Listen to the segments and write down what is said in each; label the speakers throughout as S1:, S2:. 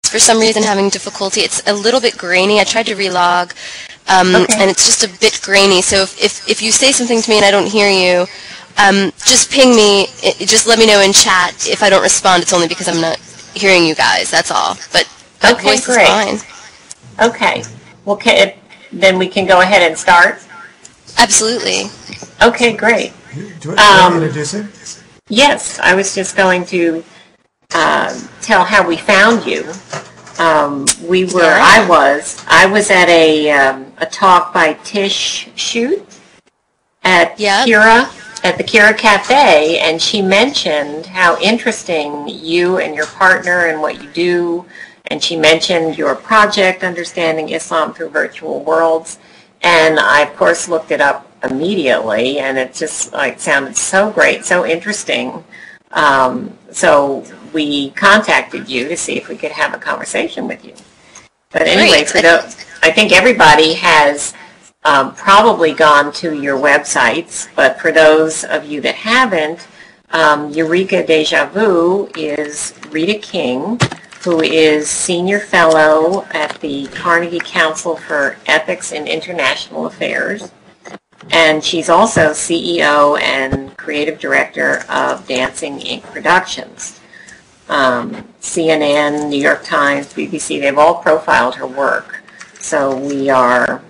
S1: for some reason having difficulty. It's a little bit grainy. I tried to relog, and it's just a bit grainy. So if you say something to me and I don't hear you, just ping me. Just let me know in chat. If I don't respond, it's only because I'm not hearing you guys. That's all. But voice is fine.
S2: Okay. Well, then we can go ahead and start.
S1: Absolutely.
S2: Okay, great.
S3: Do you want to introduce it?
S2: Yes, I was just going to tell how we found you. I was at a talk by Tish Shoot at Kira at the Kira Cafe, and she mentioned how interesting you and your partner and what you do, and she mentioned your project, Understanding Islam Through Virtual Worlds, and I of course looked it up immediately, and it just sounded so great, so interesting. So we contacted you to see if we could have a conversation with you. But anyway, I think everybody has probably gone to your websites, but for those of you that haven't, Eureka Dejavu is Rita King, who is Senior Fellow at the Carnegie Council for Ethics in International Affairs. And she's also CEO and Creative Director of Dancing Inc. Productions. CNN, New York Times, BBC, they've all profiled her work. So we are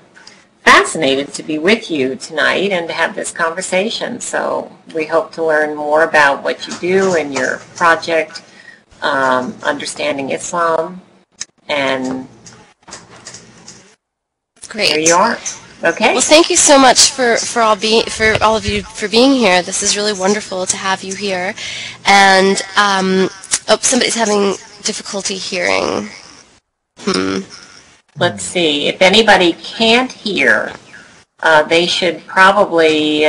S2: fascinated to be with you tonight and to have this conversation. So we hope to learn more about what you do and your project, Understanding Islam. And
S1: great.
S2: There you are. Okay.
S1: Well, thank you so much for all of you for being here. This is really wonderful to have you here. And somebody's having difficulty hearing.
S2: Let's see. If anybody can't hear, they should probably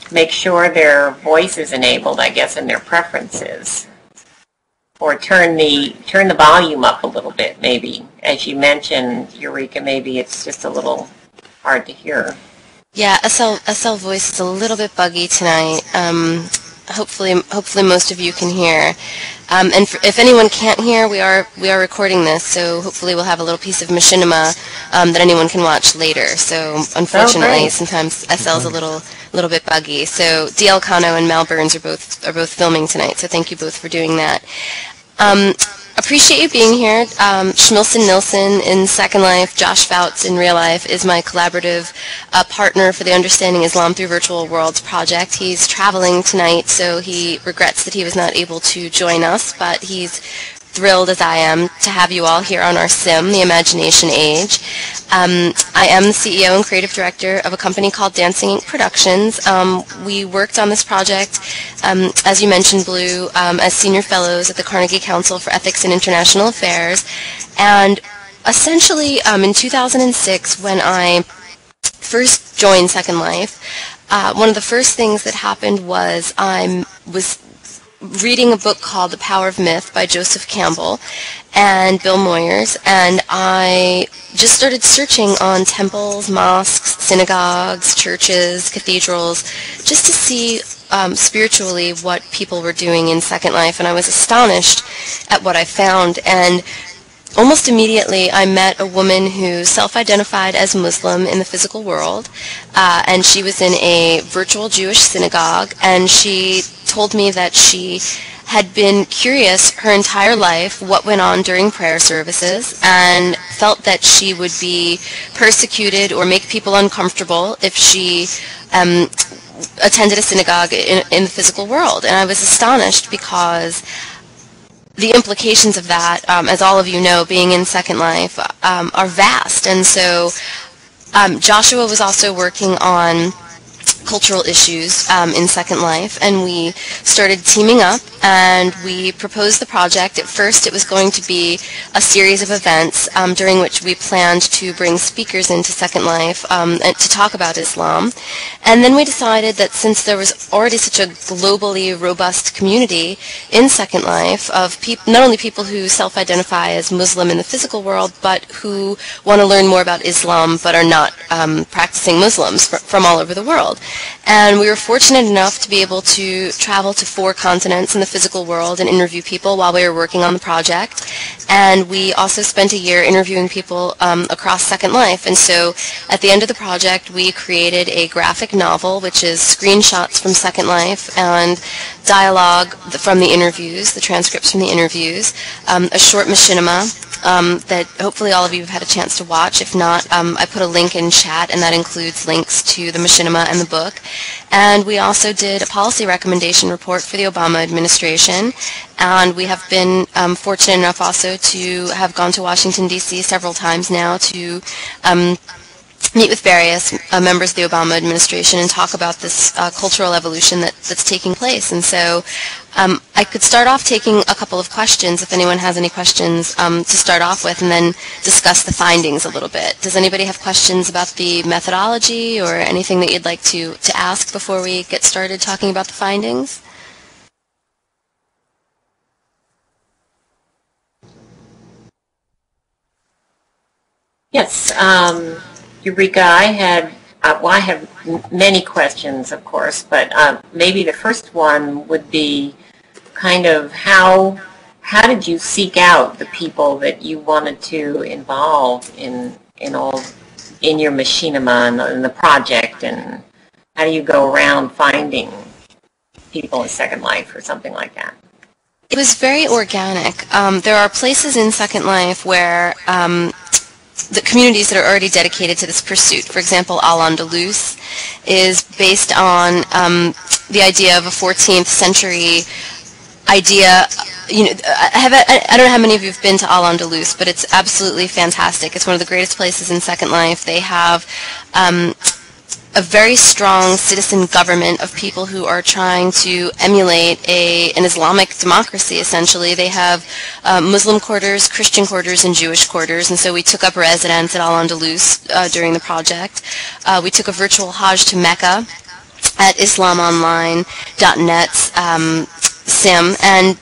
S2: make sure their voice is enabled, I guess, in their preferences. Or turn the volume up a little bit, maybe. As you mentioned, Eureka, maybe it's just a little hard to hear.
S1: Yeah, SL voice is a little bit buggy tonight. Hopefully most of you can hear. And if anyone can't hear, we are recording this, so hopefully we'll have a little piece of machinima that anyone can watch later. So unfortunately, sometimes SL is a little bit buggy. So DL Kano and Mal Burns are both filming tonight. So thank you both for doing that. Appreciate you being here. Schmilson Nilsson in Second Life, Josh Fouts in Real Life is my collaborative partner for the Understanding Islam Through Virtual Worlds project. He's traveling tonight, so he regrets that he was not able to join us, but he's thrilled, as I am, to have you all here on our sim, The Imagination Age. I am the CEO and creative director of a company called Dancing Inc. Productions. We worked on this project, as you mentioned, Blue, as senior fellows at the Carnegie Council for Ethics in International Affairs. And essentially, in 2006, when I first joined Second Life, one of the first things that happened was I was reading a book called The Power of Myth by Joseph Campbell and Bill Moyers, and I just started searching on temples, mosques, synagogues, churches, cathedrals, just to see spiritually what people were doing in Second Life, and I was astonished at what I found. And almost immediately, I met a woman who self-identified as Muslim in the physical world, and she was in a virtual Jewish synagogue, and she told me that she had been curious her entire life what went on during prayer services and felt that she would be persecuted or make people uncomfortable if she attended a synagogue in the physical world. And I was astonished because the implications of that, as all of you know, being in Second Life, are vast. And so Joshua was also working on cultural issues in Second Life, and we started teaming up, and we proposed the project. At first, it was going to be a series of events during which we planned to bring speakers into Second Life to talk about Islam. And then we decided that since there was already such a globally robust community in Second Life of not only people who self-identify as Muslim in the physical world, but who want to learn more about Islam but are not practicing Muslims from all over the world. And we were fortunate enough to be able to travel to 4 continents in the physical world and interview people while we were working on the project. And we also spent a year interviewing people across Second Life. And so at the end of the project, we created a graphic novel, which is screenshots from Second Life and dialogue from the interviews, the transcripts from the interviews, a short machinima that hopefully all of you have had a chance to watch. If not, I put a link in chat, and that includes links to the machinima and the book. And we also did a policy recommendation report for the Obama administration. And we have been fortunate enough also to have gone to Washington, D.C. several times now to meet with various members of the Obama administration and talk about this cultural evolution that's taking place. And so I could start off taking a couple of questions, if anyone has any questions to start off with, and then discuss the findings a little bit. Does anybody have questions about the methodology or anything that you'd like to ask before we get started talking about the findings?
S2: Yes, Eureka, I have many questions, of course, but maybe the first one would be kind of how did you seek out the people that you wanted to involve in your machinima and the project, and how do you go around finding people in Second Life or something like that?
S1: It was very organic. There are places in Second Life where the communities that are already dedicated to this pursuit. For example, Al-Andalus is based on the idea of a 14th century idea. I don't know how many of you have been to Al-Andalus, but it's absolutely fantastic. It's one of the greatest places in Second Life. They have a very strong citizen government of people who are trying to emulate an Islamic democracy, essentially. They have Muslim quarters, Christian quarters, and Jewish quarters, and so we took up residence at Al-Andalus during the project. We took a virtual Hajj to Mecca at islamonline.net's SIM, and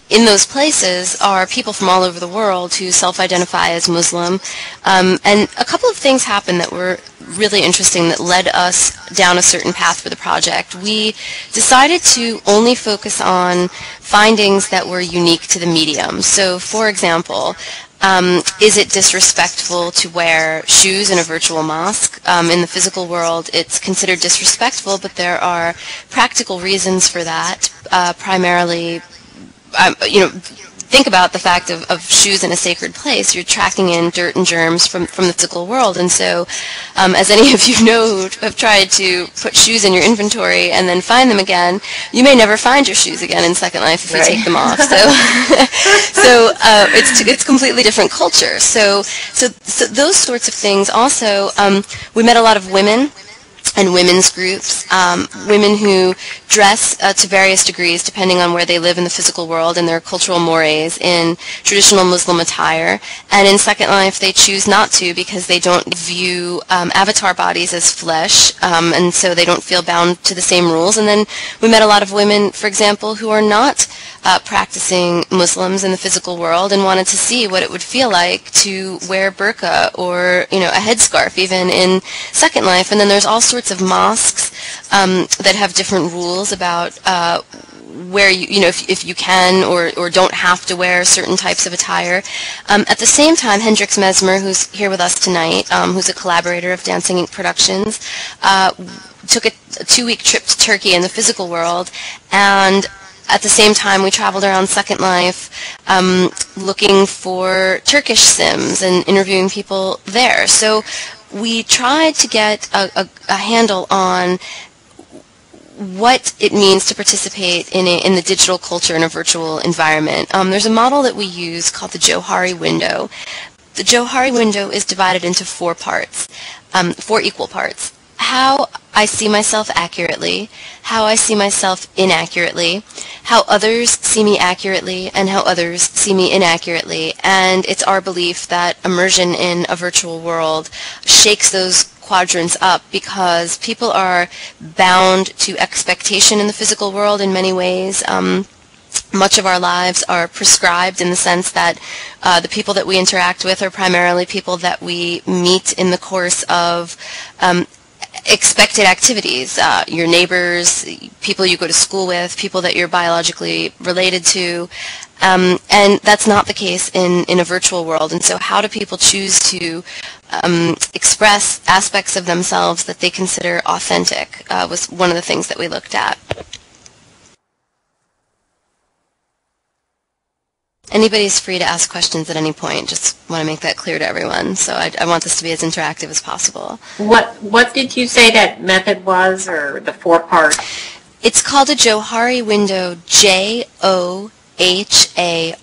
S1: in those places are people from all over the world who self-identify as Muslim, and a couple of things happened that were really interesting that led us down a certain path for the project. We decided to only focus on findings that were unique to the medium. So, for example, is it disrespectful to wear shoes in a virtual mosque? In the physical world, it's considered disrespectful, but there are practical reasons for that, primarily think about the fact of shoes in a sacred place. You're tracking in dirt and germs from the physical world. And so, as any of you know who have tried to put shoes in your inventory and then find them again, you may never find your shoes again in Second Life if you take them off. So, it's completely different culture. So those sorts of things. Also, we met a lot of women and women's groups, women who dress to various degrees depending on where they live in the physical world and their cultural mores in traditional Muslim attire. And in Second Life, they choose not to because they don't view avatar bodies as flesh, and so they don't feel bound to the same rules. And then we met a lot of women, for example, who are not practicing Muslims in the physical world and wanted to see what it would feel like to wear burqa or a headscarf even in Second Life. And then there's all sorts of mosques that have different rules about where if you can or don't have to wear certain types of attire. At the same time, Hendrix Mesmer, who's here with us tonight, who's a collaborator of Dancing Ink Productions, took a 2-week trip to Turkey in the physical world, and at the same time, we traveled around Second Life looking for Turkish Sims and interviewing people there. So we tried to get a handle on what it means to participate in the digital culture in a virtual environment. There's a model that we use called the Johari window. The Johari window is divided into 4 parts, 4 equal parts. How I see myself accurately, how I see myself inaccurately, how others see me accurately, and how others see me inaccurately. And it's our belief that immersion in a virtual world shakes those quadrants up because people are bound to expectation in the physical world in many ways. Much of our lives are prescribed in the sense that the people that we interact with are primarily people that we meet in the course of expected activities, your neighbors, people you go to school with, people that you're biologically related to, and that's not the case in a virtual world. And so how do people choose to express aspects of themselves that they consider authentic was one of the things that we looked at. Anybody's free to ask questions at any point. Just want to make that clear to everyone. So I want this to be as interactive as possible.
S2: What did you say that method was, or the 4-part?
S1: It's called a Johari window, Johari.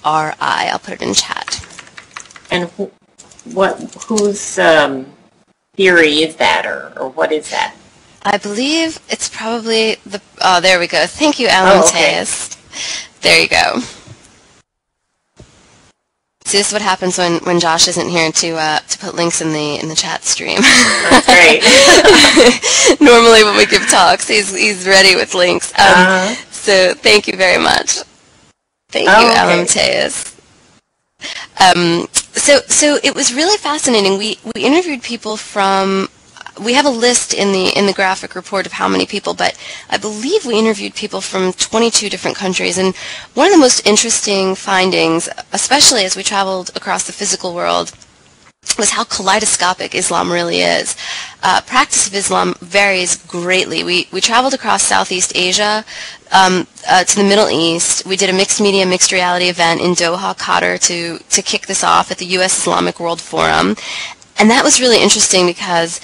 S1: I'll put it in chat.
S2: And whose theory is that, or what is that?
S1: I believe it's probably the. Oh, there we go. Thank you, Alan Tejas. There you go. See, this is what happens when Josh isn't here to put links in the chat stream.
S2: That's great.
S1: Normally when we give talks, he's ready with links. So thank you very much. Thank you, Alan Tejas. So it was really fascinating. We interviewed people from. We have a list in the graphic report of how many people, but I believe we interviewed people from 22 different countries. And one of the most interesting findings, especially as we traveled across the physical world, was how kaleidoscopic Islam really is. Practice of Islam varies greatly. We traveled across Southeast Asia to the Middle East. We did a mixed media, mixed reality event in Doha, Qatar to kick this off at the U.S. Islamic World Forum. And that was really interesting because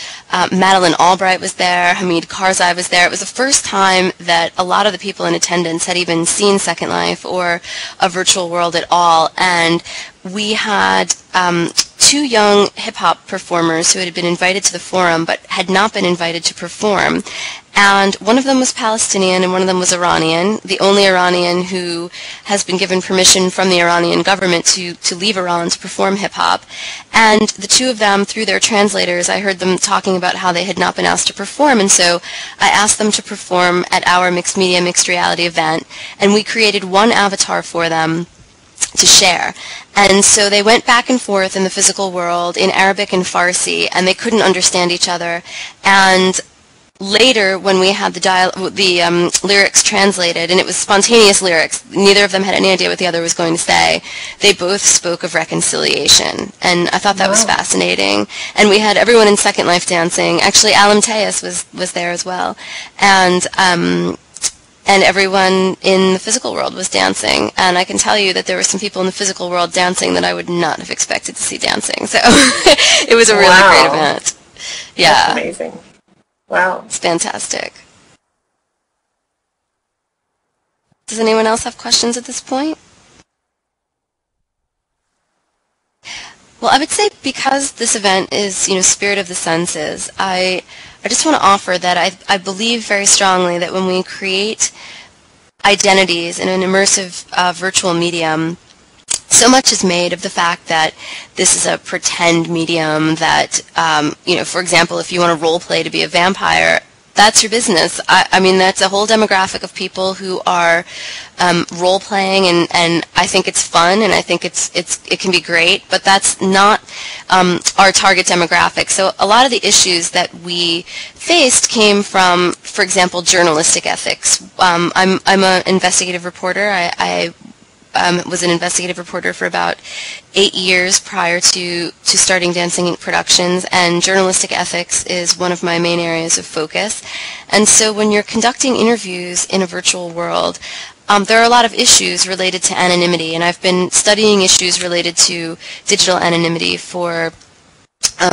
S1: Madeleine Albright was there, Hamid Karzai was there. It was the first time that a lot of the people in attendance had even seen Second Life or a virtual world at all. And we had 2 young hip-hop performers who had been invited to the forum but had not been invited to perform. And one of them was Palestinian and one of them was Iranian, the only Iranian who has been given permission from the Iranian government to leave Iran to perform hip-hop. And the 2 of them, through their translators, I heard them talking about how they had not been asked to perform. And so I asked them to perform at our mixed media, mixed reality event. And we created one avatar for them to share. And so they went back and forth in the physical world in Arabic and Farsi, and they couldn't understand each other. And later, when we had the lyrics translated, and it was spontaneous lyrics, neither of them had any idea what the other was going to say, they both spoke of reconciliation. And I thought that was fascinating. And we had everyone in Second Life dancing. Actually, Alan Tejas was there as well. And everyone in the physical world was dancing. And I can tell you that there were some people in the physical world dancing that I would not have expected to see dancing. So it was a really great event. Yeah.
S2: That's amazing. Wow.
S1: It's fantastic. Does anyone else have questions at this point? Well, I would say because this event is, Spirit of the Senses, I just want to offer that I believe very strongly that when we create identities in an immersive virtual medium, so much is made of the fact that this is a pretend medium that, for example, if you want to role play to be a vampire, that's your business. I mean, that's a whole demographic of people who are role playing, and I think it's fun, and I think it can be great, but that's not our target demographic. So a lot of the issues that we faced came from, for example, journalistic ethics. I'm an investigative reporter. I was an investigative reporter for about 8 years prior to starting Dancing Inc. Productions, and journalistic ethics is one of my main areas of focus. And so when you're conducting interviews in a virtual world, there are a lot of issues related to anonymity, and I've been studying issues related to digital anonymity for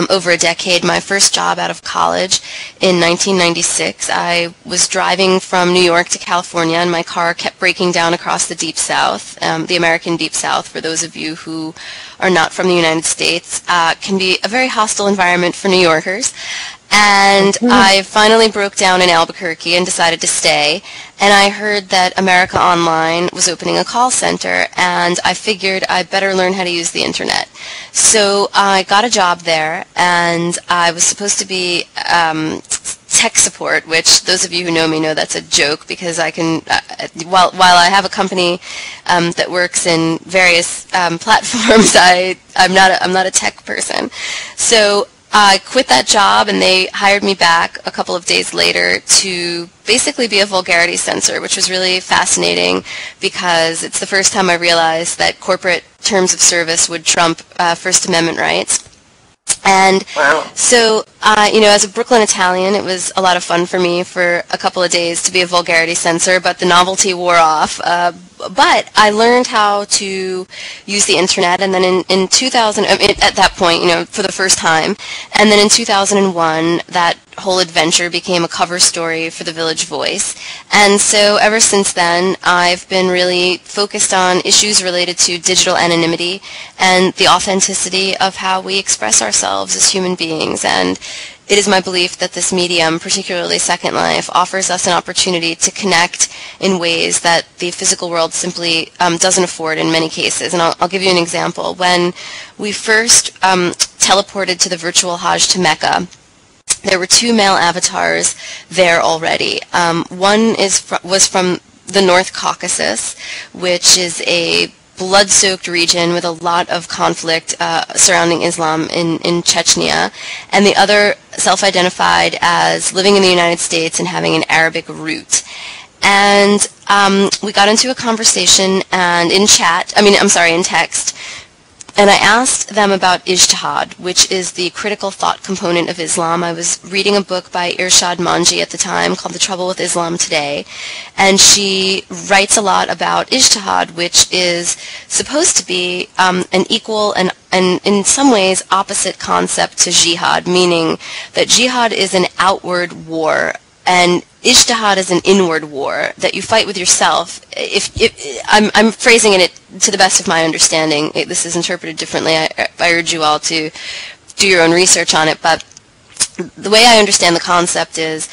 S1: over a decade. My first job out of college in 1996, I was driving from New York to California, and my car kept breaking down across the Deep South. The American Deep South, for those of you who are not from the United States, can be a very hostile environment for New Yorkers. And I finally broke down in Albuquerque and decided to stay. And I heard that America Online was opening a call center, and I figured I'd better learn how to use the internet. So I got a job there, and I was supposed to be tech support, which those of you who know me know that's a joke, because I can, while I have a company that works in various platforms, I'm not a tech person. So I quit that job, and they hired me back a couple of days later to basically be a vulgarity censor, which was really fascinating because it's the first time I realized that corporate terms of service would trump First Amendment rights. And so, as a Brooklyn Italian, it was a lot of fun for me for a couple of days to be a vulgarity censor, but the novelty wore off. But I learned how to use the internet, and then in 2000, at that point, for the first time, and then in 2001, that whole adventure became a cover story for the Village Voice. And so ever since then, I've been really focused on issues related to digital anonymity and the authenticity of how we express ourselves as human beings. And it is my belief that this medium, particularly Second Life, offers us an opportunity to connect in ways that the physical world simply doesn't afford in many cases. And I'll give you an example. When we first teleported to the virtual Hajj to Mecca, there were two male avatars there already. One was from the North Caucasus, which is a blood-soaked region with a lot of conflict surrounding Islam in Chechnya, and the other self-identified as living in the United States and having an Arabic root. And we got into a conversation and in text, and I asked them about ijtihad, which is the critical thought component of Islam. I was reading a book by Irshad Manji at the time called The Trouble with Islam Today, and she writes a lot about ijtihad, which is supposed to be an equal and in some ways opposite concept to jihad, meaning that jihad is an outward war, and ijtihad is an inward war that you fight with yourself. I'm phrasing it to the best of my understanding. This is interpreted differently. I urge you all to do your own research on it. But the way I understand the concept is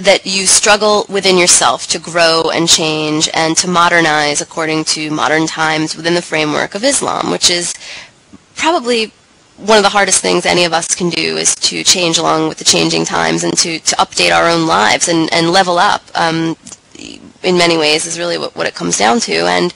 S1: that you struggle within yourself to grow and change and to modernize according to modern times within the framework of Islam, which is probably one of the hardest things any of us can do, is to change along with the changing times and to update our own lives and level up in many ways is really what it comes down to. And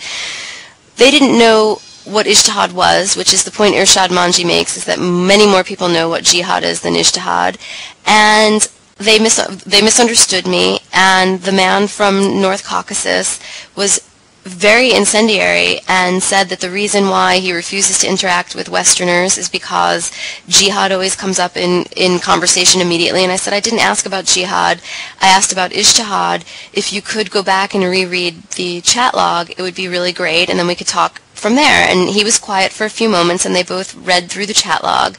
S1: they didn't know what ijtihad was, which is the point Irshad Manji makes, is that many more people know what jihad is than ijtihad. And they misunderstood me, and the man from North Caucasus was very incendiary and said that the reason why he refuses to interact with Westerners is because jihad always comes up in conversation immediately. And I said, I didn't ask about jihad, I asked about ijtihad. If you could go back and reread the chat log, it would be really great, and then we could talk from there. And he was quiet for a few moments, and they both read through the chat log,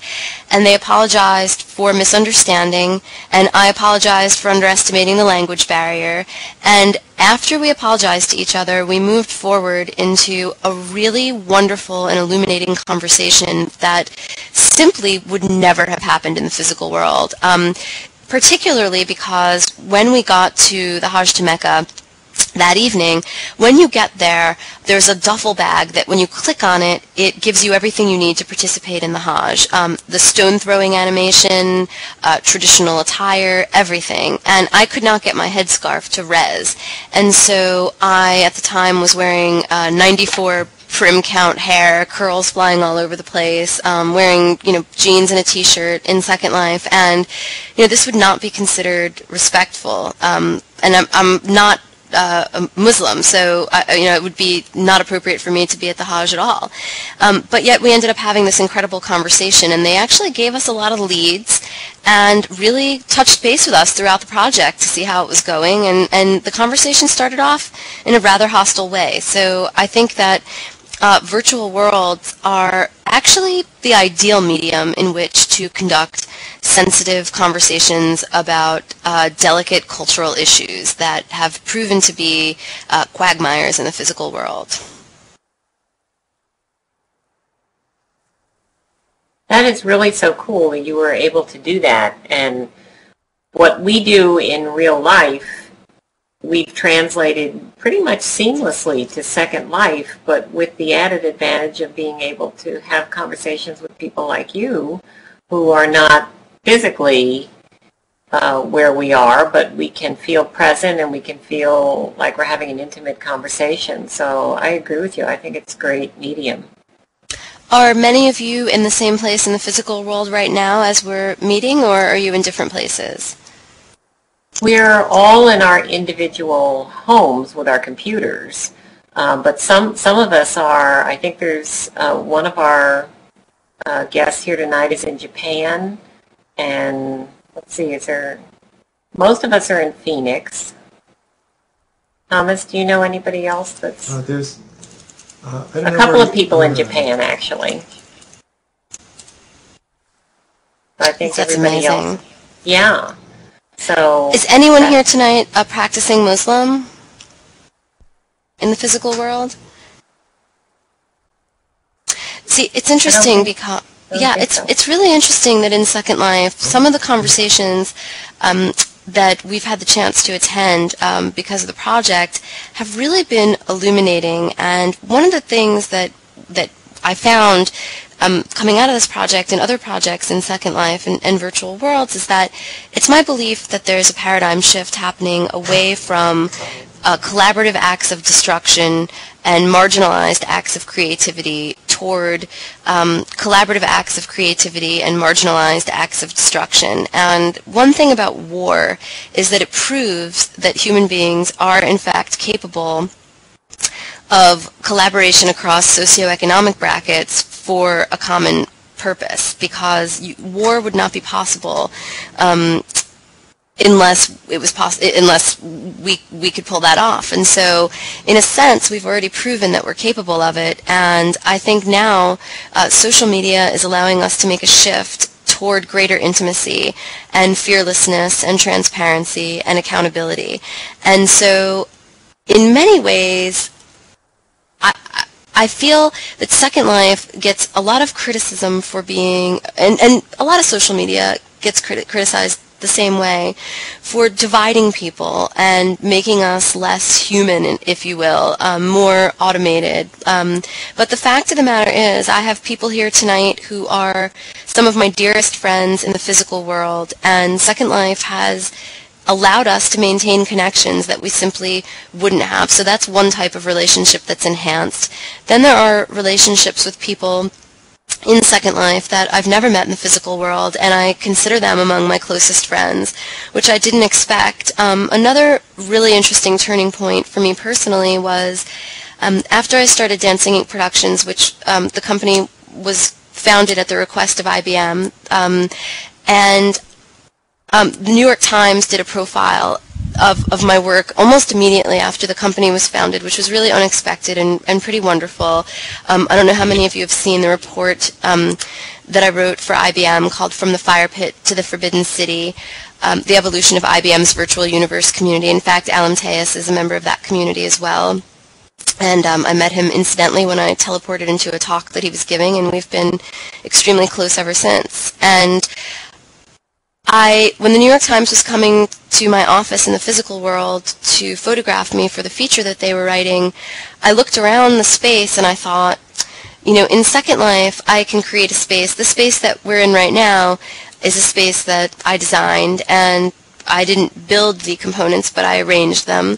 S1: and they apologized for misunderstanding, and I apologized for underestimating the language barrier. And after we apologized to each other, we moved forward into a really wonderful and illuminating conversation that simply would never have happened in the physical world, particularly because when we got to the Hajj to Mecca that evening, when you get there, there's a duffel bag that when you click on it, it gives you everything you need to participate in the Hajj. The stone throwing animation, traditional attire, everything. And I could not get my headscarf to res. And so I, at the time, was wearing 94 prim count hair, curls flying all over the place, wearing, jeans and a t-shirt in Second Life. And, this would not be considered respectful. And I'm not a Muslim, so it would be not appropriate for me to be at the Hajj at all. But yet we ended up having this incredible conversation, and they actually gave us a lot of leads and really touched base with us throughout the project to see how it was going, and the conversation started off in a rather hostile way. So I think that virtual worlds are actually the ideal medium in which to conduct sensitive conversations about delicate cultural issues that have proven to be quagmires in the physical world.
S2: That is really so cool that you were able to do that. And what we do in real life, we've translated pretty much seamlessly to Second Life, but with the added advantage of being able to have conversations with people like you who are not physically where we are, but we can feel present and we can feel like we're having an intimate conversation. So I agree with you. I think it's a great medium.
S1: Are many of you in the same place in the physical world right now as we're meeting, or are you in different places?
S2: We're all in our individual homes with our computers, but some of us are. I think there's one of our guests here tonight is in Japan, and let's see, most of us are in Phoenix. Thomas, do you know anybody else that's?
S3: There's
S2: a couple of people in Japan, actually. I think
S1: that's
S2: everybody
S1: amazing.
S2: else. Yeah. So.
S1: Is anyone here tonight a practicing Muslim in the physical world? See, it's interesting because it's really interesting that in Second Life, some of the conversations that we've had the chance to attend because of the project have really been illuminating. And one of the things that I found coming out of this project and other projects in Second Life and virtual worlds is that it's my belief that there's a paradigm shift happening away from collaborative acts of destruction and marginalized acts of creativity toward collaborative acts of creativity and marginalized acts of destruction. And one thing about war is that it proves that human beings are in fact capable of collaboration across socioeconomic brackets for a common purpose, because war would not be possible unless we could pull that off. And so, in a sense, we've already proven that we're capable of it. And I think now social media is allowing us to make a shift toward greater intimacy and fearlessness and transparency and accountability. And so, in many ways, I feel that Second Life gets a lot of criticism for being, and a lot of social media gets criticized the same way, for dividing people and making us less human, if you will, more automated. But the fact of the matter is, I have people here tonight who are some of my dearest friends in the physical world, and Second Life has allowed us to maintain connections that we simply wouldn't have. So that's one type of relationship that's enhanced. Then there are relationships with people in Second Life that I've never met in the physical world, and I consider them among my closest friends, which I didn't expect. Another really interesting turning point for me personally was after I started Dancing Inc. Productions, which the company was founded at the request of IBM, and the New York Times did a profile of my work almost immediately after the company was founded, which was really unexpected and pretty wonderful. I don't know how many of you have seen the report that I wrote for IBM called From the Fire Pit to the Forbidden City, the evolution of IBM's virtual universe community. In fact, Alan Tejas is a member of that community as well. And I met him incidentally when I teleported into a talk that he was giving, and we've been extremely close ever since. And when the New York Times was coming to my office in the physical world to photograph me for the feature that they were writing, I looked around the space and I thought, you know, in Second Life, I can create a space. The space that we're in right now is a space that I designed, and I didn't build the components, but I arranged them.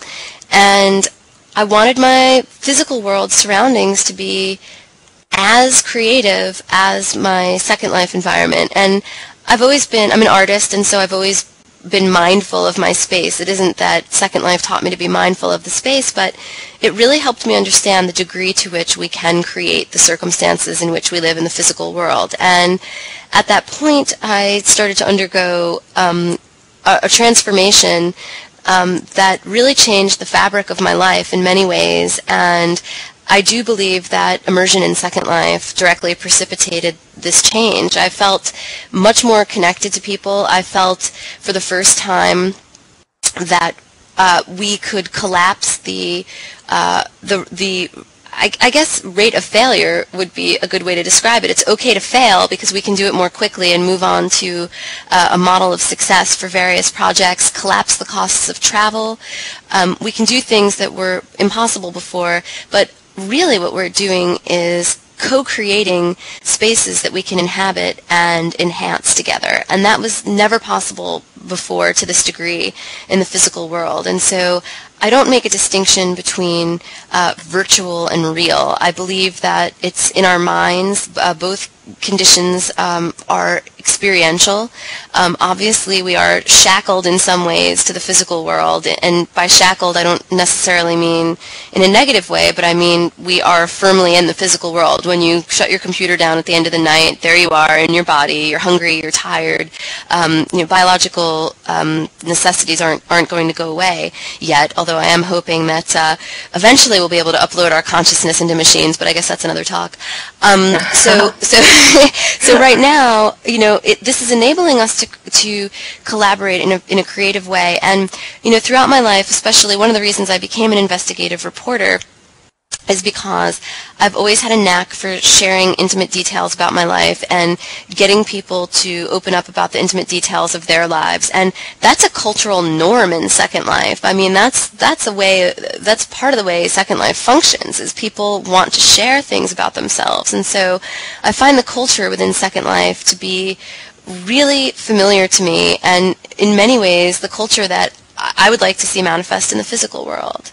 S1: And I wanted my physical world surroundings to be as creative as my Second Life environment. And I'm an artist, and so I've always been mindful of my space. It isn't that Second Life taught me to be mindful of the space, but it really helped me understand the degree to which we can create the circumstances in which we live in the physical world. And at that point, I started to undergo a transformation that really changed the fabric of my life in many ways. And I do believe that immersion in Second Life directly precipitated this change. I felt much more connected to people. I felt for the first time that we could collapse I guess rate of failure would be a good way to describe it. It's okay to fail because we can do it more quickly and move on to a model of success for various projects, collapse the costs of travel. We can do things that were impossible before, but really what we're doing is co-creating spaces that we can inhabit and enhance together. And that was never possible before to this degree in the physical world. And so I don't make a distinction between virtual and real. I believe that it's in our minds. Both conditions are experiential. Obviously, we are shackled in some ways to the physical world, and by shackled, I don't necessarily mean in a negative way, but I mean we are firmly in the physical world. When you shut your computer down at the end of the night, there you are in your body. You're hungry, you're tired. Biological necessities aren't going to go away yet, although I am hoping that eventually we'll be able to upload our consciousness into machines, but I guess that's another talk. So right now, this is enabling us to collaborate in a creative way. And, throughout my life, especially one of the reasons I became an investigative reporter is because I've always had a knack for sharing intimate details about my life and getting people to open up about the intimate details of their lives. And that's a cultural norm in Second Life. I mean, that's part of the way Second Life functions, is people want to share things about themselves. And so I find the culture within Second Life to be really familiar to me, and in many ways the culture that I would like to see manifest in the physical world.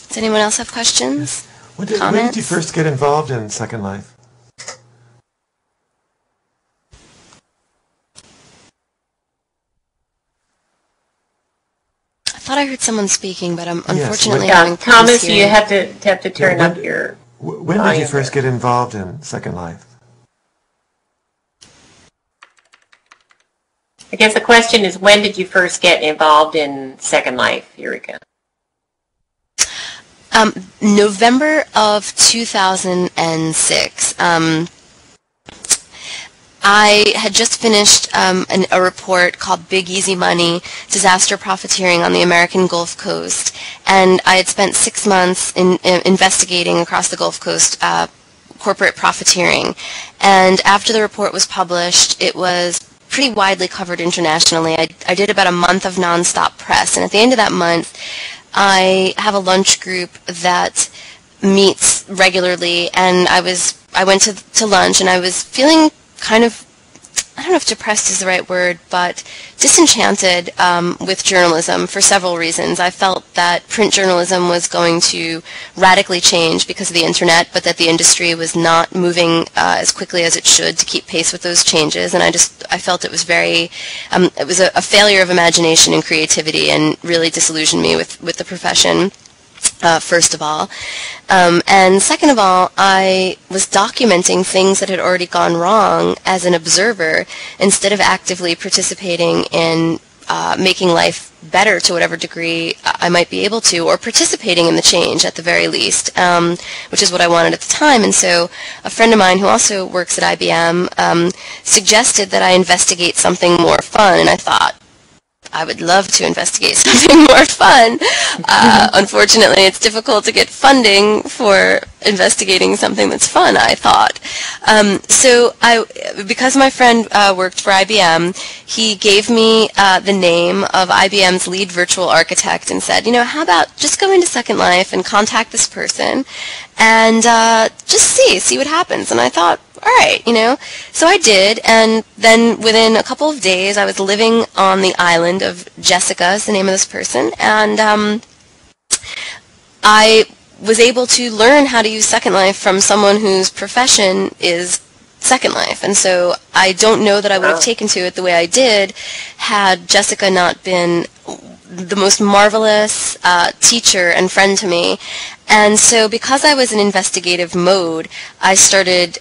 S1: Does anyone else have questions?
S3: When
S1: comments?
S3: did you first get involved in Second Life?
S1: I thought I heard someone speaking, but I'm
S3: Yes.
S1: unfortunately having
S2: Thomas,
S1: hearing.
S2: you have to turn up your.
S3: When did you first get involved in Second Life?
S2: I guess the question is, when did you first get involved in Second Life, Eureka?
S1: November of 2006. I had just finished a report called Big Easy Money, Disaster Profiteering on the American Gulf Coast, and I had spent 6 months investigating across the Gulf Coast corporate profiteering. And after the report was published, it was pretty widely covered internationally. I did about a month of nonstop press, and at the end of that month, I have a lunch group that meets regularly, and I went to lunch, and I was feeling kind of, I don't know if depressed is the right word, but disenchanted with journalism for several reasons. I felt that print journalism was going to radically change because of the internet, but that the industry was not moving as quickly as it should to keep pace with those changes, and I felt it was a failure of imagination and creativity, and really disillusioned me with the profession. First of all. And second of all, I was documenting things that had already gone wrong as an observer instead of actively participating in making life better to whatever degree I might be able to, or participating in the change at the very least, which is what I wanted at the time. And so a friend of mine who also works at IBM suggested that I investigate something more fun, and I thought, I would love to investigate something more fun. Unfortunately, it's difficult to get funding for investigating something that's fun, I thought. Because my friend worked for IBM, he gave me the name of IBM's lead virtual architect and said, how about just go into Second Life and contact this person and just see what happens. And I thought, all right, So I did, and then within a couple of days, I was living on the island of Jessica, is the name of this person, and I was able to learn how to use Second Life from someone whose profession is Second Life. And so I don't know that I would have taken to it the way I did had Jessica not been the most marvelous teacher and friend to me. And so because I was in investigative mode, I started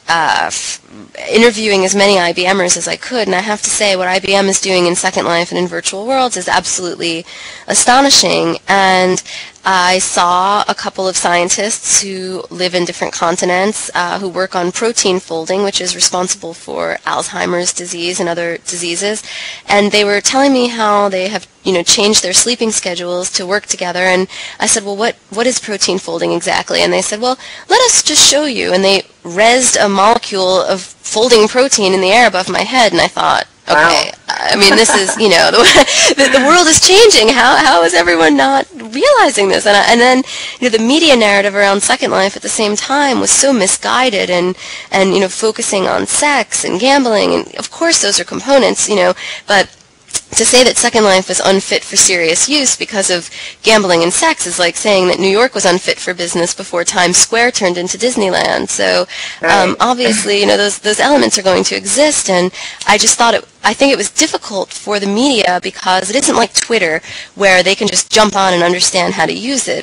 S1: interviewing as many IBMers as I could, and I have to say what IBM is doing in Second Life and in virtual worlds is absolutely astonishing. And I saw a couple of scientists who live in different continents who work on protein folding, which is responsible for Alzheimer's disease and other diseases, and they were telling me how they have changed their sleeping schedules to work together. And I said, well, what is protein folding exactly? And they said, well, let us just show you. And they rezzed a molecule of folding protein in the air above my head, and I thought, okay, I mean, this is, the world is changing. How is everyone not realizing this? And then, the media narrative around Second Life at the same time was so misguided and focusing on sex and gambling. And of course, those are components, but to say that Second Life was unfit for serious use because of gambling and sex is like saying that New York was unfit for business before Times Square turned into Disneyland. So obviously, those elements are going to exist, and I just thought I think it was difficult for the media because it isn't like Twitter where they can just jump on and understand how to use it.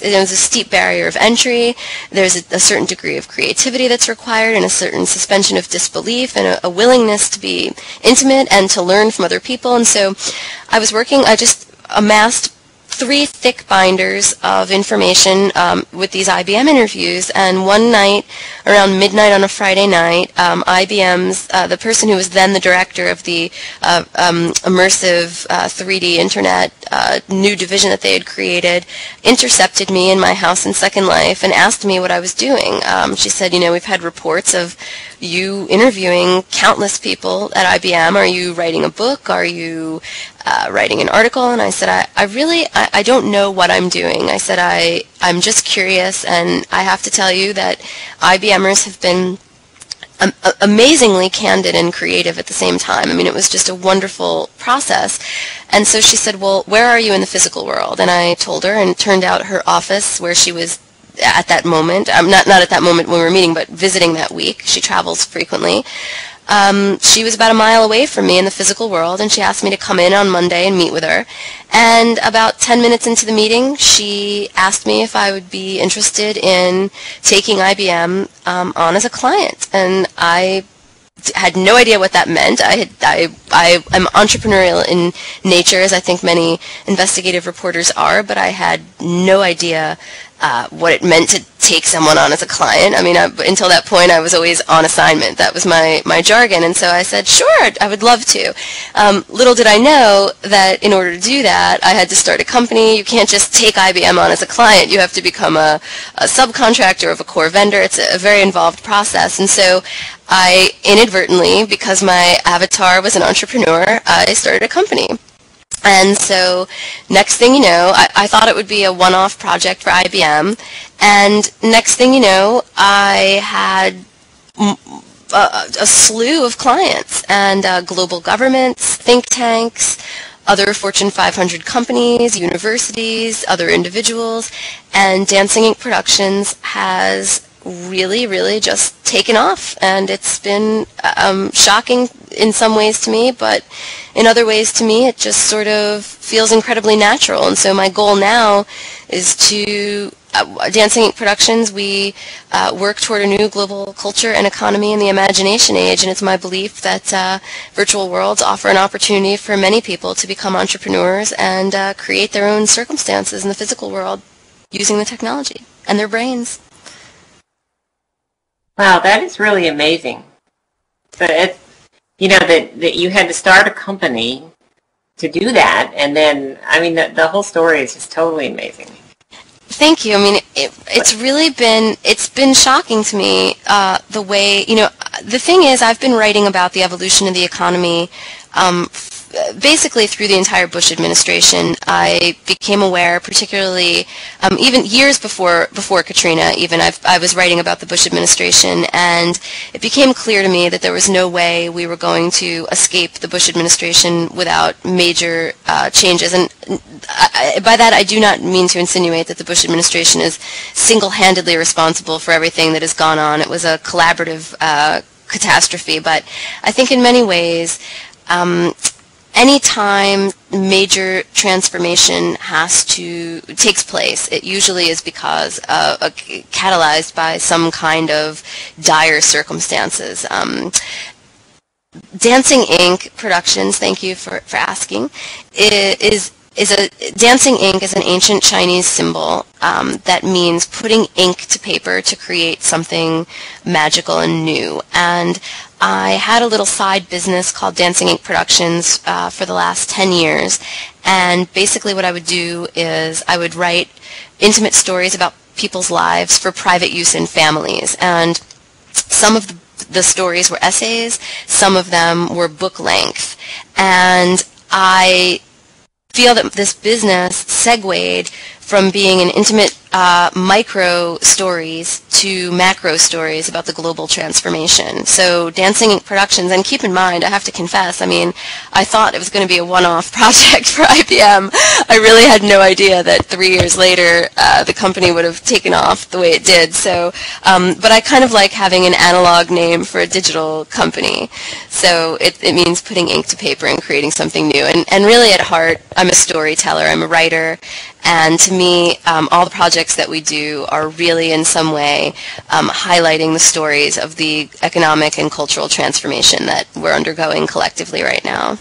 S1: There's a steep barrier of entry. There's a certain degree of creativity that's required and a certain suspension of disbelief and a willingness to be intimate and to learn from other people. And so I just amassed 3 thick binders of information with these IBM interviews, and one night, around midnight on a Friday night, IBM's, the person who was then the director of the immersive 3D internet new division that they had created, intercepted me in my house in Second Life and asked me what I was doing. She said, we've had reports of you interviewing countless people at IBM. Are you writing a book? Are you writing an article? And I said, I don't know what I'm doing. I said, I'm just curious, and I have to tell you that IBMers have been amazingly candid and creative at the same time. I mean, it was just a wonderful process. And so she said, well, where are you in the physical world? And I told her, and it turned out her office where she was at that moment, not at that moment when we were meeting, but visiting that week. She travels frequently. She was about a mile away from me in the physical world, and she asked me to come in on Monday and meet with her. And about 10 minutes into the meeting, she asked me if I would be interested in taking IBM on as a client. And I had no idea what that meant. I am entrepreneurial in nature, as I think many investigative reporters are, but I had no idea what it meant to take someone on as a client. I mean, until that point, I was always on assignment. That was my jargon. And so I said, sure, I would love to. Little did I know that in order to do that, I had to start a company. You can't just take IBM on as a client. You have to become a subcontractor of a core vendor. It's a very involved process. And so I inadvertently, because my avatar was an entrepreneur, I started a company. And so next thing you know, I thought it would be a one-off project for IBM. And next thing you know, I had a slew of clients and global governments, think tanks, other Fortune 500 companies, universities, other individuals. And Dancing Inc. Productions has really just taken off, and it's been shocking in some ways to me, but in other ways to me it just sort of feels incredibly natural. And so my goal now is to Dancing Inc. Productions, we work toward a new global culture and economy in the imagination age, and it's my belief that virtual worlds offer an opportunity for many people to become entrepreneurs and create their own circumstances in the physical world using the technology and their brains.
S2: Wow, that is really amazing. But that you had to start a company to do that, and then, I mean, the whole story is just totally amazing.
S1: Thank you. I mean, it's been shocking to me the way, the thing is, I've been writing about the evolution of the economy basically through the entire Bush administration. I became aware, particularly even years before Katrina, even I was writing about the Bush administration, and it became clear to me that there was no way we were going to escape the Bush administration without major changes. And by that, I do not mean to insinuate that the Bush administration is single-handedly responsible for everything that has gone on. It was a collaborative catastrophe, but I think in many ways, anytime major transformation takes place, it usually is because catalyzed by some kind of dire circumstances. Dancing Inc. Productions, thank you for asking, Dancing ink is an ancient Chinese symbol that means putting ink to paper to create something magical and new. And I had a little side business called Dancing Inc. Productions for the last 10 years. And basically what I would do is I would write intimate stories about people's lives for private use in families. And some of of the stories were essays, some of them were book length. And I feel that this business segued from being an intimate micro stories to macro stories about the global transformation. So Dancing Inc. Productions, and keep in mind, I have to confess, I mean, I thought it was going to be a one-off project for IBM. I really had no idea that 3 years later the company would have taken off the way it did. So, but I kind of like having an analog name for a digital company. So it means putting ink to paper and creating something new. And really at heart, I'm a storyteller, I'm a writer, and to me, all the projects that we do are really in some way highlighting the stories of the economic and cultural transformation that we're undergoing collectively right now.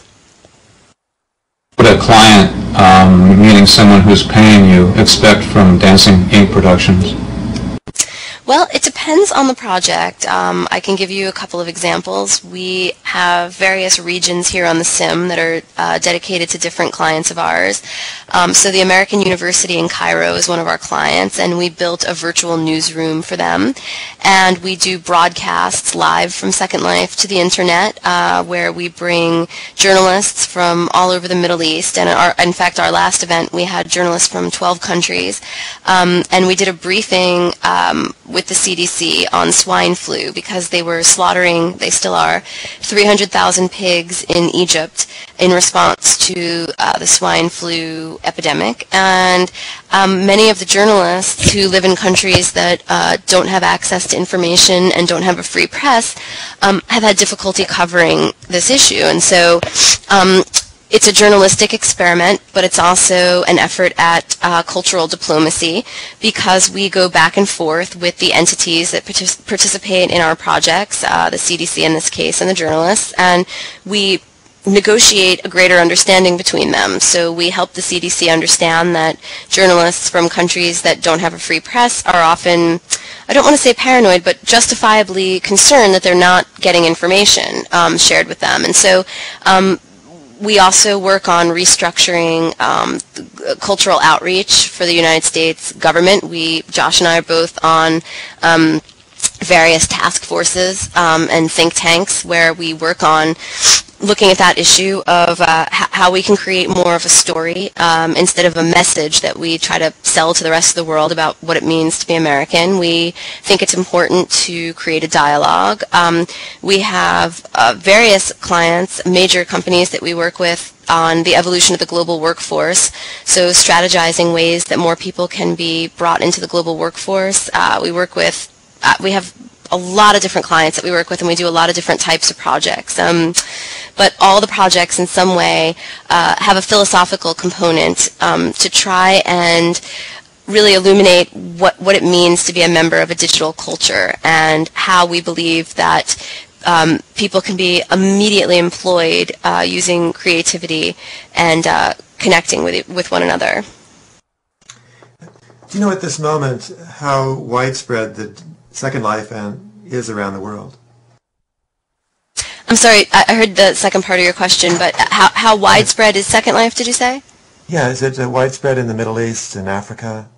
S4: What a client, meaning someone who's paying you, expect from Dancing Inc. Productions?
S1: Well, it depends on the project. I can give you a couple of examples. We have various regions here on the sim that are dedicated to different clients of ours. So the American University in Cairo is one of our clients, and we built a virtual newsroom for them. And we do broadcasts live from Second Life to the internet, where we bring journalists from all over the Middle East. And in fact, our last event, we had journalists from 12 countries. And we did a briefing with the CDC on swine flu because they were slaughtering, they still are, 300,000 pigs in Egypt in response to the swine flu epidemic. And many of the journalists who live in countries that don't have access to information and don't have a free press have had difficulty covering this issue. And so it's a journalistic experiment, but it's also an effort at cultural diplomacy because we go back and forth with the entities that participate in our projects, the CDC in this case and the journalists, and we negotiate a greater understanding between them. So we help the CDC understand that journalists from countries that don't have a free press are often, I don't want to say paranoid, but justifiably concerned that they're not getting information shared with them. And so we also work on restructuring cultural outreach for the United States government. Josh and I are both on various task forces and think tanks where we work on looking at that issue of how we can create more of a story instead of a message that we try to sell to the rest of the world about what it means to be American. We think it's important to create a dialogue. We have various clients, major companies that we work with on the evolution of the global workforce, so strategizing ways that more people can be brought into the global workforce. We have a lot of different clients that we work with, and we do a lot of different types of projects. But all the projects in some way have a philosophical component to try and really illuminate what it means to be a member of a digital culture and how we believe that people can be immediately employed using creativity and connecting with one another.
S3: Do you know at this moment how widespread the Second Life is around the world?
S1: I'm sorry, I heard the second part of your question, but how widespread is Second Life, did you say?
S3: Yeah, is it widespread in the Middle East and Africa?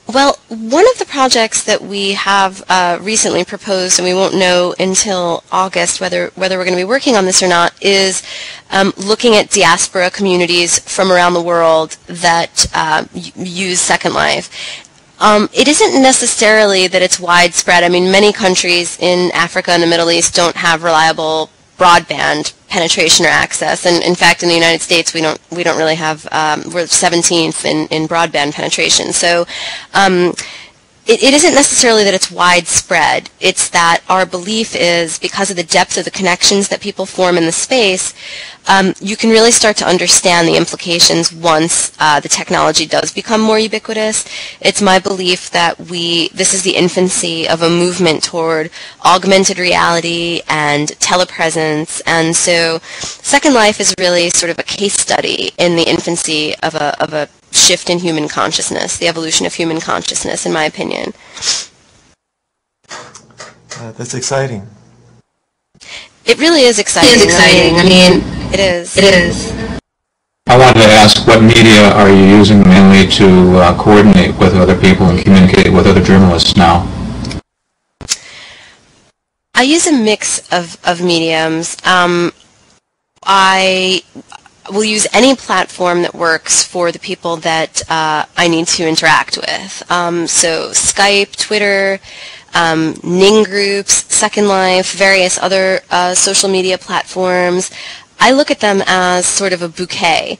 S1: Well, one of the projects that we have recently proposed, and we won't know until August whether we're going to be working on this or not, is looking at diaspora communities from around the world that use Second Life. It isn't necessarily that it's widespread. I mean, many countries in Africa and the Middle East don't have reliable broadband penetration or access, and in fact in the United States we don't really have, we're 17th in broadband penetration. So it isn't necessarily that it's widespread. It's that our belief is, because of the depth of the connections that people form in the space, you can really start to understand the implications once the technology does become more ubiquitous. It's my belief that this is the infancy of a movement toward augmented reality and telepresence, and so Second Life is really sort of a case study in the infancy of a shift in human consciousness, the evolution of human consciousness, in my opinion.
S3: That's exciting.
S1: It really is exciting.
S2: It is exciting. I mean,
S1: it is.
S2: It is.
S4: I wanted to ask, what media are you using mainly to coordinate with other people and communicate with other journalists now?
S1: I use a mix of mediums. I will use any platform that works for the people that I need to interact with. So Skype, Twitter, Ning groups, Second Life, various other social media platforms. I look at them as sort of a bouquet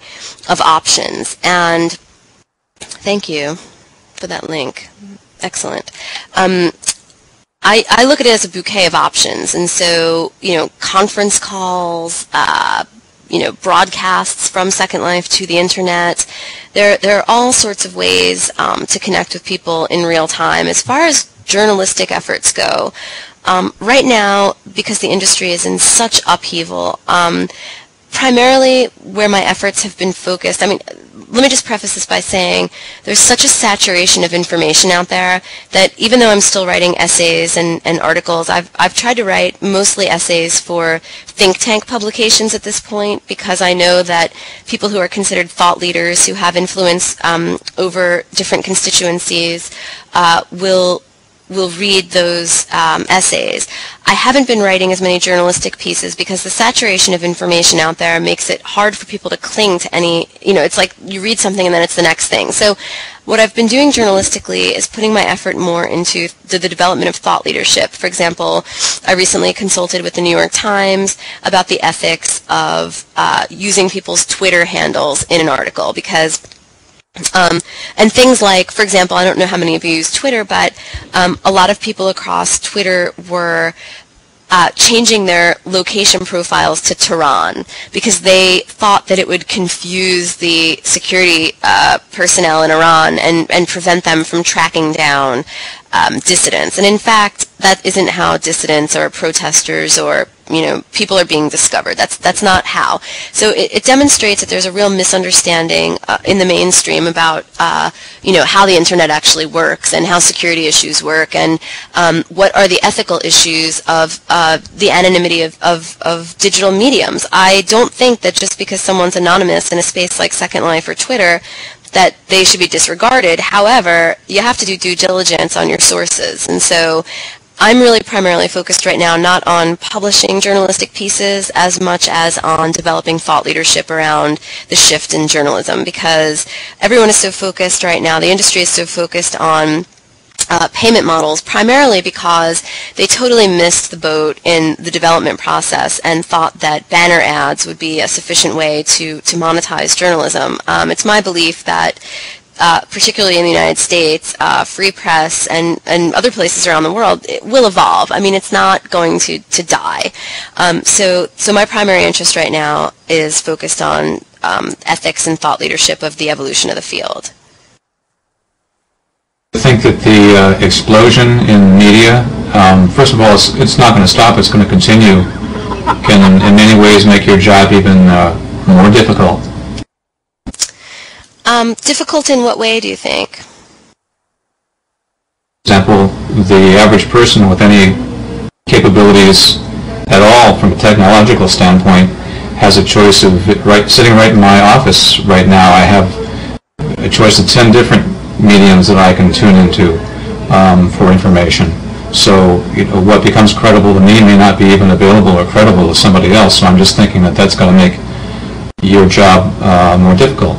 S1: of options. And thank you for that link. Excellent. I look at it as a bouquet of options. And so, conference calls, broadcasts from Second Life to the internet. There are all sorts of ways to connect with people in real time. As far as journalistic efforts go, right now, because the industry is in such upheaval, primarily where my efforts have been focused, let me just preface this by saying there's such a saturation of information out there that even though I'm still writing essays and articles, I've tried to write mostly essays for think tank publications at this point, because I know that people who are considered thought leaders, who have influence over different constituencies, will read those essays. I haven't been writing as many journalistic pieces because the saturation of information out there makes it hard for people to cling to any, it's like you read something and then it's the next thing. So what I've been doing journalistically is putting my effort more into the development of thought leadership. For example, I recently consulted with the New York Times about the ethics of using people's Twitter handles in an article, because and things like, for example, I don't know how many of you use Twitter, but a lot of people across Twitter were changing their location profiles to Tehran because they thought that it would confuse the security personnel in Iran and prevent them from tracking down dissidents. And in fact, that isn't how dissidents or protesters or people are being discovered. That's not how. So it demonstrates that there's a real misunderstanding in the mainstream about how the internet actually works and how security issues work, and what are the ethical issues of the anonymity of digital mediums. I don't think that just because someone's anonymous in a space like Second Life or Twitter that they should be disregarded. However, you have to do due diligence on your sources. And so I'm really primarily focused right now not on publishing journalistic pieces as much as on developing thought leadership around the shift in journalism, because everyone is so focused right now, the industry is so focused on payment models, primarily because they totally missed the boat in the development process and thought that banner ads would be a sufficient way to monetize journalism. It's my belief that particularly in the United States, free press and other places around the world, it will evolve. It's not going to die. So my primary interest right now is focused on ethics and thought leadership of the evolution of the field.
S4: I think that the explosion in media, first of all, it's not going to stop, it's going to continue, can in many ways make your job even more difficult.
S1: Difficult in what way, do you think?
S4: For example, the average person with any capabilities at all from a technological standpoint has a choice of, sitting right in my office right now, I have a choice of 10 different mediums that I can tune into for information. So what becomes credible to me may not be even available or credible to somebody else. So I'm just thinking that that's going to make your job more difficult.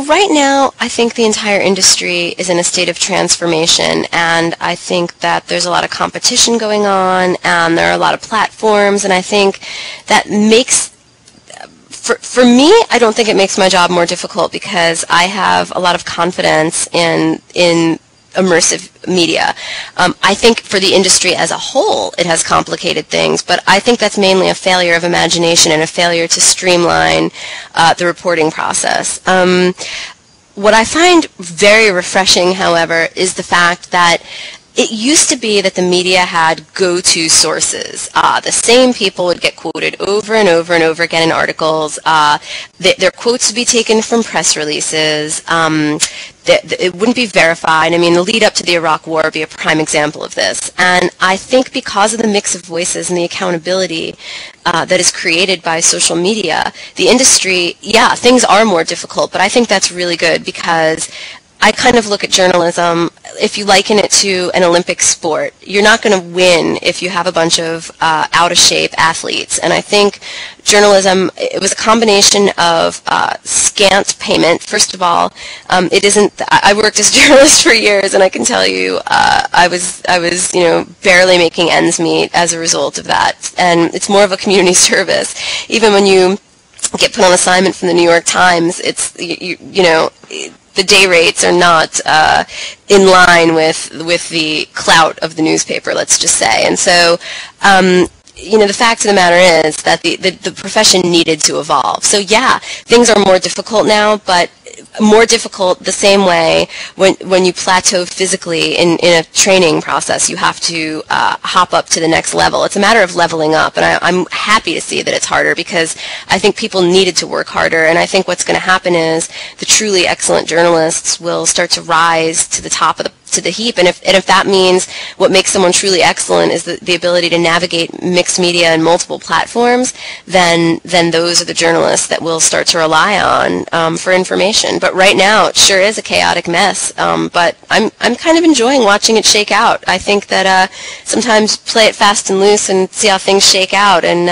S1: Right now, I think the entire industry is in a state of transformation, and I think that there's a lot of competition going on, and there are a lot of platforms, and I think that makes, for me, I don't think it makes my job more difficult because I have a lot of confidence in immersive media. I think for the industry as a whole, it has complicated things, but I think that's mainly a failure of imagination and a failure to streamline the reporting process. What I find very refreshing, however, is the fact that it used to be that the media had go-to sources. The same people would get quoted over and over and over again in articles. Their quotes would be taken from press releases. It wouldn't be verified. The lead up to the Iraq War would be a prime example of this. And I think because of the mix of voices and the accountability that is created by social media, the industry, things are more difficult, but I think that's really good because I kind of look at journalism, if you liken it to an Olympic sport, you're not going to win if you have a bunch of out-of-shape athletes. And I think journalism, it was a combination of scant payment. First of all, it isn't. I worked as a journalist for years, and I can tell you, I was barely making ends meet as a result of that. And it's more of a community service. Even when you get put on assignment from the New York Times, it's the day rates are not in line with the clout of the newspaper, let's just say. And so, the fact of the matter is that the profession needed to evolve. So yeah, things are more difficult now, but more difficult the same way when you plateau physically in a training process. You have to hop up to the next level. It's a matter of leveling up, and I'm happy to see that it's harder, because I think people needed to work harder, and I think what's going to happen is the truly excellent journalists will start to rise to the top of the heap, and if that means what makes someone truly excellent is the ability to navigate mixed media and multiple platforms, then those are the journalists that we'll start to rely on for information. But right now, it sure is a chaotic mess. But I'm kind of enjoying watching it shake out. I think that sometimes play it fast and loose and see how things shake out, and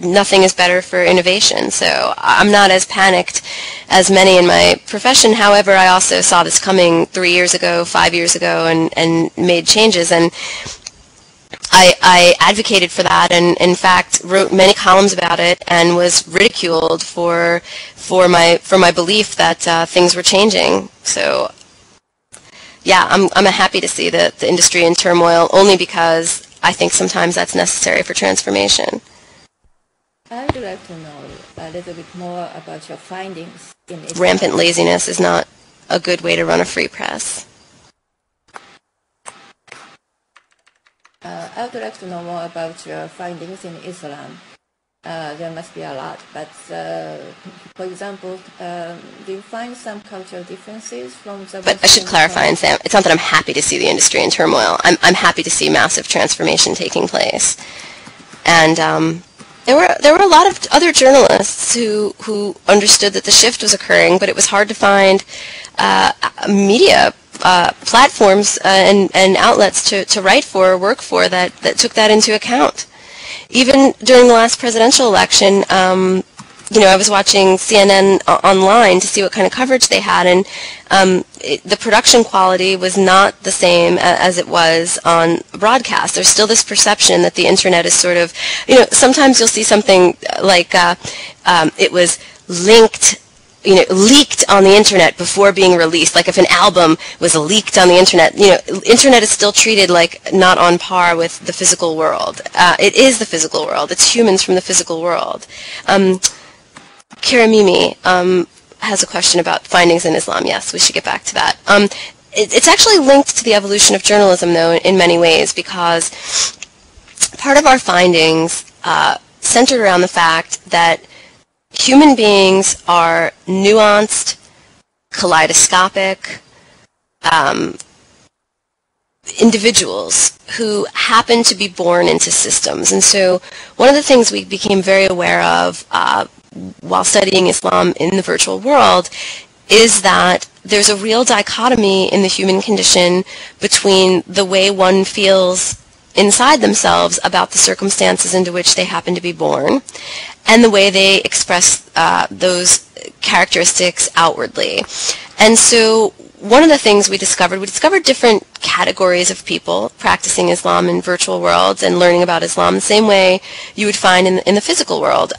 S1: nothing is better for innovation. So I'm not as panicked as many in my profession. However, I also saw this coming 3 years ago, 5 years ago, and made changes. And I advocated for that, and in fact wrote many columns about it, and was ridiculed for my belief that things were changing. So yeah, I'm happy to see the industry in turmoil, only because I think sometimes that's necessary for transformation.
S5: I would like to know a little bit more about your findings in Islam.
S1: Rampant laziness is not a good way to run a free press.
S5: I would like to know more about your findings in Islam. There must be a lot, but for example, do you find some cultural differences from the...
S1: But I should clarify and say, it's not that I'm happy to see the industry in turmoil. I'm happy to see massive transformation taking place. And there were a lot of other journalists who understood that the shift was occurring, but it was hard to find media platforms and outlets to write for or work for that took that into account. Even during the last presidential election, I was watching CNN online to see what kind of coverage they had, and the production quality was not the same as it was on broadcast. There's still this perception that the internet is sort of, sometimes you'll see something like it was leaked on the internet before being released. Like if an album was leaked on the internet, internet is still treated like not on par with the physical world. It is the physical world. It's humans from the physical world. Kiramimi has a question about findings in Islam. Yes, we should get back to that. It's actually linked to the evolution of journalism, though, in many ways, because part of our findings centered around the fact that human beings are nuanced, kaleidoscopic individuals who happen to be born into systems. And so one of the things we became very aware of while studying Islam in the virtual world is that there's a real dichotomy in the human condition between the way one feels inside themselves about the circumstances into which they happen to be born and the way they express those characteristics outwardly. And so one of the things we discovered different categories of people practicing Islam in virtual worlds and learning about Islam the same way you would find in the physical world.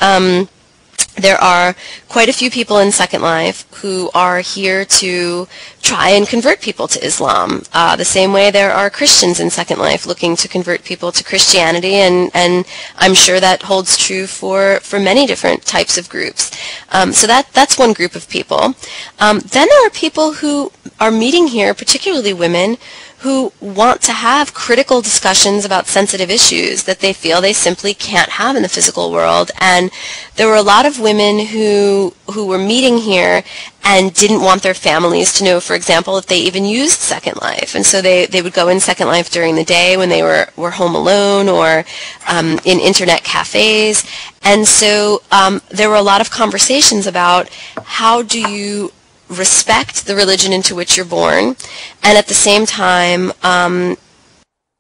S1: There are quite a few people in Second Life who are here to try and convert people to Islam. The same way there are Christians in Second Life looking to convert people to Christianity, and I'm sure that holds true for many different types of groups. So that's one group of people. Then there are people who are meeting here, particularly women, who want to have critical discussions about sensitive issues that they feel they simply can't have in the physical world. And there were a lot of women who were meeting here and didn't want their families to know, for example, if they even used Second Life. And so they would go in Second Life during the day when they were home alone or in internet cafes. And so there were a lot of conversations about how do you respect the religion into which you're born, and at the same time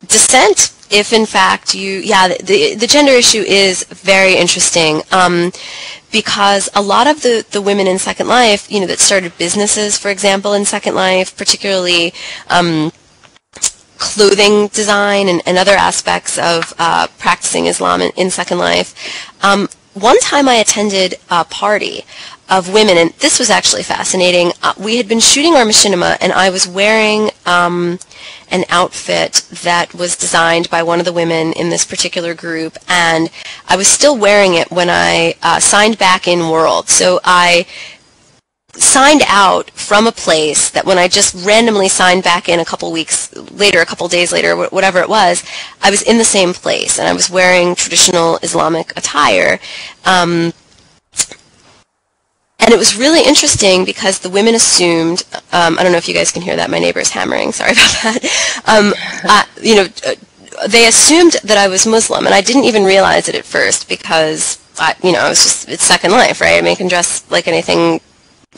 S1: dissent if in fact the gender issue is very interesting, because a lot of the women in Second Life, that started businesses, for example, in Second Life, particularly clothing design and other aspects of practicing Islam in Second Life. One time I attended a party of women, and this was actually fascinating. We had been shooting our machinima, and I was wearing an outfit that was designed by one of the women in this particular group, and I was still wearing it when I signed back in World. So I signed out from a place that when I just randomly signed back in a couple days later, whatever it was, I was in the same place, and I was wearing traditional Islamic attire. And it was really interesting because the women assumed, I don't know if you guys can hear that, my neighbor's hammering, sorry about that. They assumed that I was Muslim, and I didn't even realize it at first because, it's Second Life, right? I mean, I can dress like anything,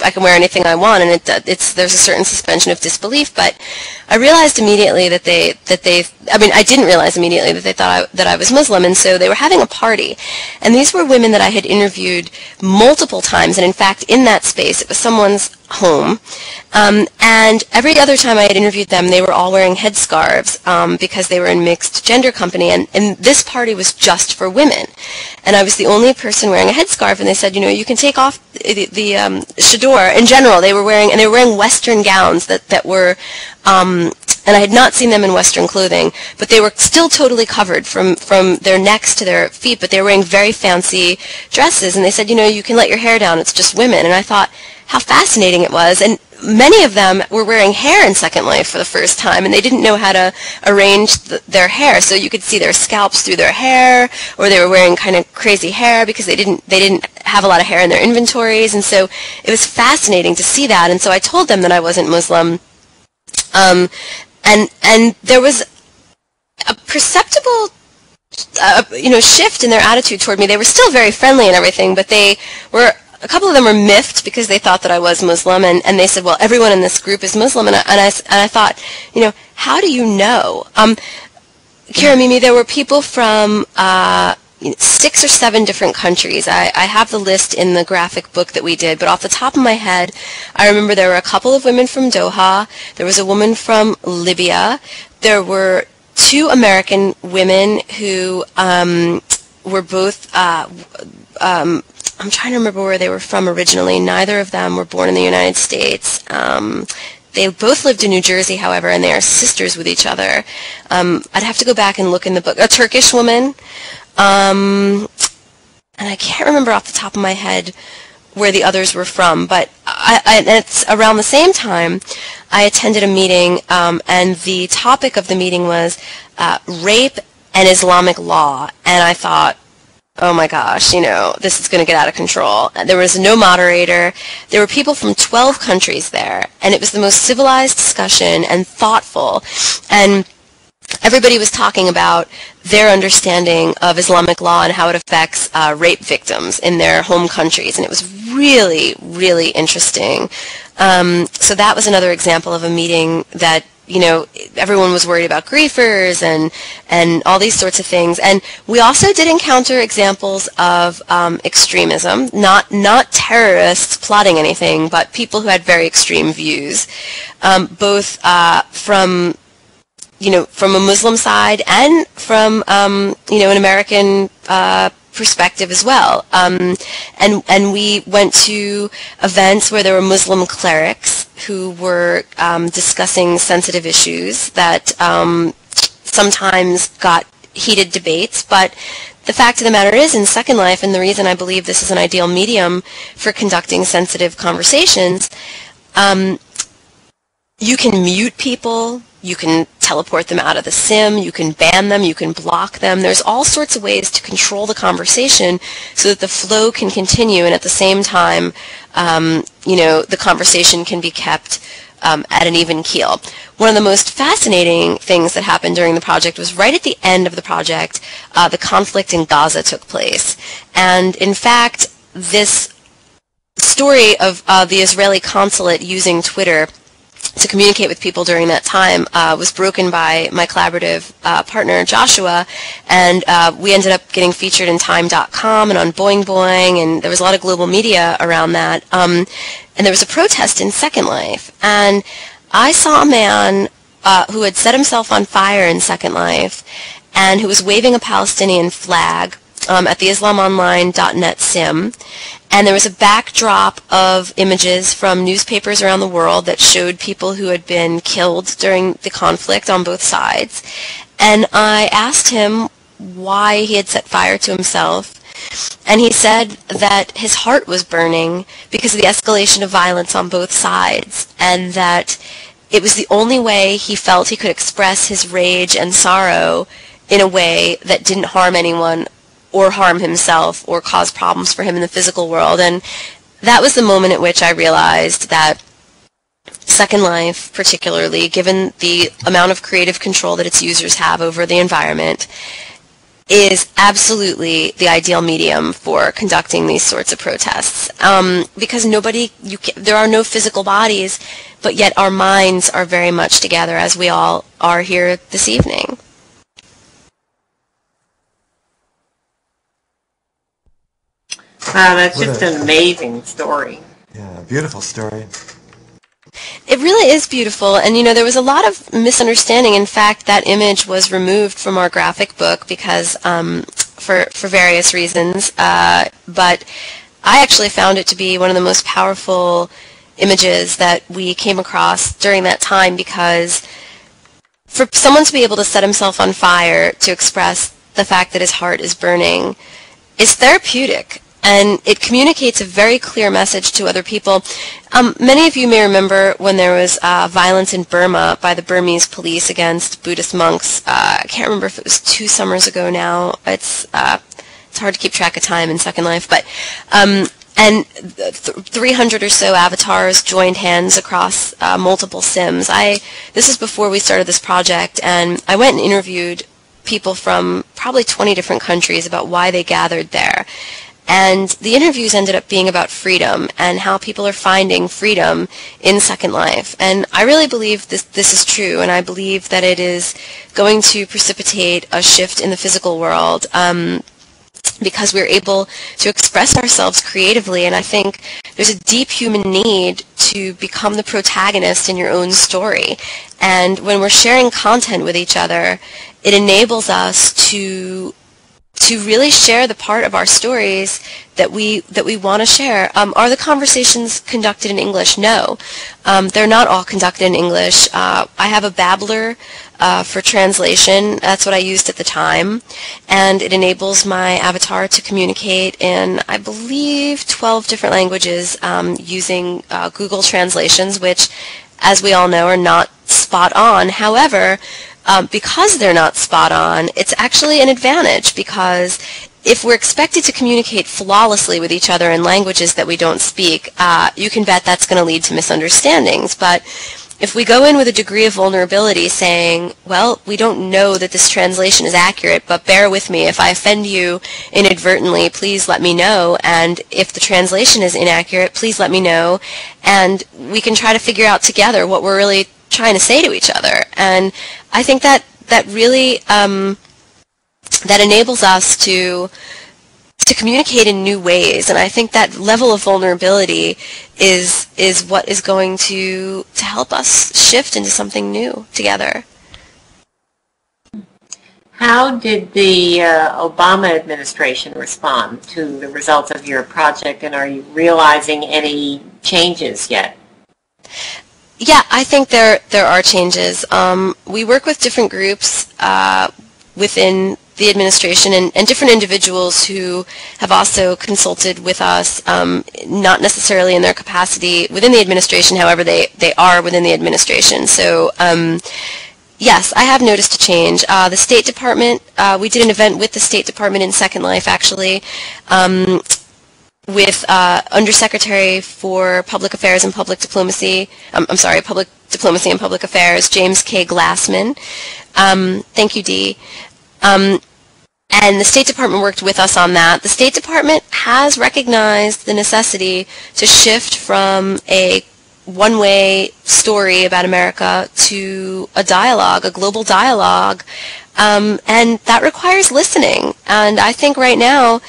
S1: I can wear anything I want, and there's a certain suspension of disbelief. But I realized immediately I didn't realize immediately that they thought that I was Muslim, and so they were having a party. And these were women that I had interviewed multiple times, and in fact, in that space, it was someone's home. And every other time I had interviewed them, they were all wearing headscarves because they were in mixed gender company, and this party was just for women. And I was the only person wearing a headscarf, and they said, you can take off the chador. In general, they were wearing Western gowns that were, and I had not seen them in Western clothing, but they were still totally covered from their necks to their feet, but they were wearing very fancy dresses, and they said, you can let your hair down, it's just women. And I thought how fascinating it was, and many of them were wearing hair in Second Life for the first time, and they didn't know how to arrange their hair, so you could see their scalps through their hair, or they were wearing kind of crazy hair because they didn't have a lot of hair in their inventories. And so it was fascinating to see that. And so I told them that I wasn't Muslim, and there was a perceptible shift in their attitude toward me. They were still very friendly and everything, but a couple of them were miffed because they thought that I was Muslim, and they said, well, everyone in this group is Muslim, and I thought, how do you know? Kira, Mimi, there were people from 6 or 7 different countries. I have the list in the graphic book that we did, but off the top of my head, I remember there were a couple of women from Doha, there was a woman from Libya, there were 2 American women who were both I'm trying to remember where they were from originally. Neither of them were born in the United States. They both lived in New Jersey, however, and they are sisters with each other. I'd have to go back and look in the book. A Turkish woman, and I can't remember off the top of my head where the others were from, but it's around the same time I attended a meeting, and the topic of the meeting was rape and Islamic law, and I thought, oh my gosh, this is going to get out of control. There was no moderator. There were people from 12 countries there, and it was the most civilized discussion and thoughtful. And everybody was talking about their understanding of Islamic law and how it affects rape victims in their home countries. And it was really, really interesting. So that was another example of a meeting that everyone was worried about griefers and all these sorts of things. And we also did encounter examples of extremism, not terrorists plotting anything, but people who had very extreme views, both from a Muslim side and from an American perspective as well. And we went to events where there were Muslim clerics who were discussing sensitive issues that sometimes got heated debates. But the fact of the matter is, in Second Life, and the reason I believe this is an ideal medium for conducting sensitive conversations, you can mute people, you can teleport them out of the sim, you can ban them, you can block them. There's all sorts of ways to control the conversation so that the flow can continue, and at the same time, the conversation can be kept at an even keel. One of the most fascinating things that happened during the project was right at the end of the project, the conflict in Gaza took place. And in fact, this story of the Israeli consulate using Twitter to communicate with people during that time was broken by my collaborative partner Joshua, and we ended up getting featured in Time.com and on Boing Boing, and there was a lot of global media around that. And there was a protest in Second Life, and I saw a man who had set himself on fire in Second Life and who was waving a Palestinian flag at the islamonline.net sim. And there was a backdrop of images from newspapers around the world that showed people who had been killed during the conflict on both sides. And I asked him why he had set fire to himself. And he said that his heart was burning because of the escalation of violence on both sides, and that it was the only way he felt he could express his rage and sorrow in a way that didn't harm anyone or harm himself or cause problems for him in the physical world. And that was the moment at which I realized that Second Life, particularly, given the amount of creative control that its users have over the environment, is absolutely the ideal medium for conducting these sorts of protests. Because there are no physical bodies, but yet our minds are very much together, as we all are here this evening.
S2: Wow, that's just an amazing story.
S3: Yeah, beautiful story.
S1: It really is beautiful, and there was a lot of misunderstanding. In fact, that image was removed from our graphic book because for various reasons, but I actually found it to be one of the most powerful images that we came across during that time, because for someone to be able to set himself on fire to express the fact that his heart is burning is therapeutic. And it communicates a very clear message to other people. Many of you may remember when there was violence in Burma by the Burmese police against Buddhist monks. I can't remember if it was 2 summers ago now. It's hard to keep track of time in Second Life. But and 300 or so avatars joined hands across multiple sims. This is before we started this project, and I went and interviewed people from probably 20 different countries about why they gathered there. And the interviews ended up being about freedom and how people are finding freedom in Second Life. And I really believe this is true, and I believe that it is going to precipitate a shift in the physical world because we're able to express ourselves creatively. And I think there's a deep human need to become the protagonist in your own story. And when we're sharing content with each other, it enables us to really share the part of our stories that we want to share. Are the conversations conducted in English? No. They're not all conducted in English. I have a babbler for translation. That's what I used at the time. And it enables my avatar to communicate in, I believe, 12 different languages using Google Translations, which, as we all know, are not spot on. However, because they're not spot on, it's actually an advantage, because if we're expected to communicate flawlessly with each other in languages that we don't speak, you can bet that's going to lead to misunderstandings. But if we go in with a degree of vulnerability saying, well, we don't know that this translation is accurate, but bear with me. If I offend you inadvertently, please let me know. And if the translation is inaccurate, please let me know. And we can try to figure out together what we're really trying to say to each other. And I think that really that enables us to communicate in new ways, and I think that level of vulnerability is what is going to help us shift into something new together.
S2: How did the Obama administration respond to the results of your project, and are you realizing any changes yet?
S1: Yeah, I think there are changes. We work with different groups within the administration and different individuals who have also consulted with us, not necessarily in their capacity within the administration, however they are within the administration. So yes, I have noticed a change. The State Department, we did an event with the State Department in Second Life, actually, with Undersecretary for Public Affairs and Public Diplomacy, Public Diplomacy and Public Affairs, James K. Glassman. Thank you, Dee. And the State Department worked with us on that. The State Department has recognized the necessity to shift from a one-way story about America to a dialogue, a global dialogue, and that requires listening. And I think right now,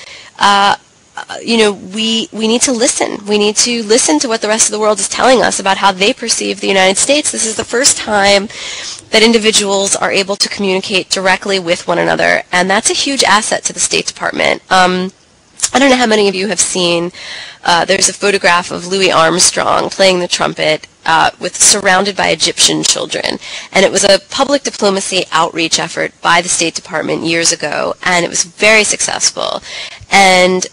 S1: we need to listen. We need to listen to what the rest of the world is telling us about how they perceive the United States. This is the first time that individuals are able to communicate directly with one another, and that's a huge asset to the State Department. I don't know how many of you have seen, there's a photograph of Louis Armstrong playing the trumpet surrounded by Egyptian children. And it was a public diplomacy outreach effort by the State Department years ago, and it was very successful. And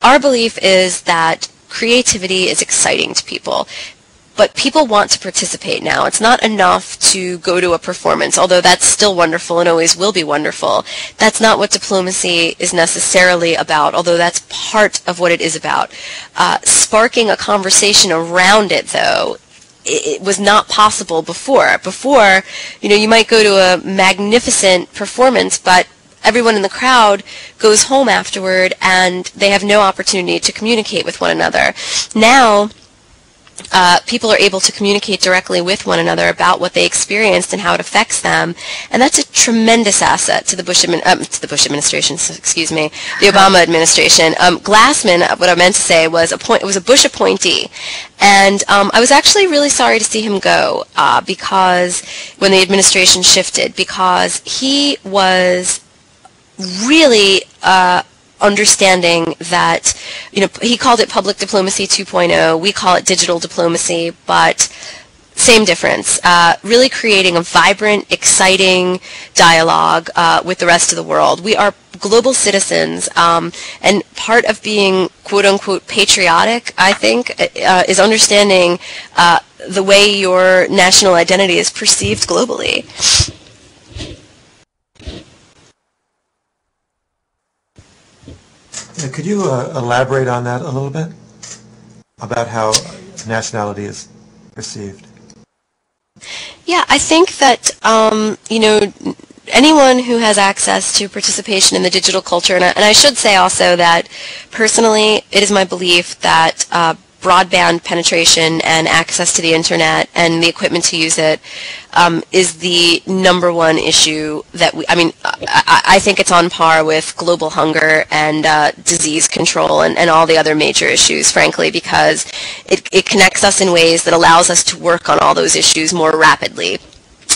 S1: our belief is that creativity is exciting to people. But people want to participate now. It's not enough to go to a performance, although that's still wonderful and always will be wonderful. That's not what diplomacy is necessarily about, although that's part of what it is about. Sparking a conversation around it, though, it was not possible before. Before, you might go to a magnificent performance, but everyone in the crowd goes home afterward and they have no opportunity to communicate with one another. Now, people are able to communicate directly with one another about what they experienced and how it affects them, and that's a tremendous asset to the Bush administration. Excuse me, the Obama administration. Glassman, what I meant to say was a Bush appointee, and I was actually really sorry to see him go because when the administration shifted, because he was really understanding that, he called it public diplomacy 2.0, we call it digital diplomacy, but same difference. Really creating a vibrant, exciting dialogue with the rest of the world. We are global citizens, and part of being quote-unquote patriotic, I think, is understanding the way your national identity is perceived globally.
S3: Could you elaborate on that a little bit, about how nationality is perceived?
S1: Yeah, I think that, anyone who has access to participation in the digital culture, and I should say also that personally it is my belief that broadband penetration and access to the internet and the equipment to use it is the number one issue that I think it's on par with global hunger and disease control and all the other major issues, frankly, because it connects us in ways that allows us to work on all those issues more rapidly.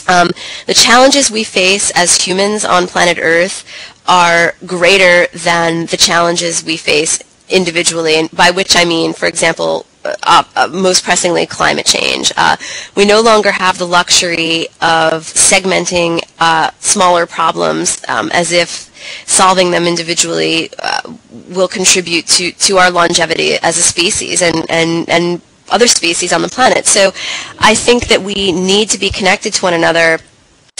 S1: The challenges we face as humans on planet Earth are greater than the challenges we face individually, and by which I mean, for example, most pressingly, climate change. We no longer have the luxury of segmenting smaller problems as if solving them individually will contribute to our longevity as a species and other species on the planet. So I think that we need to be connected to one another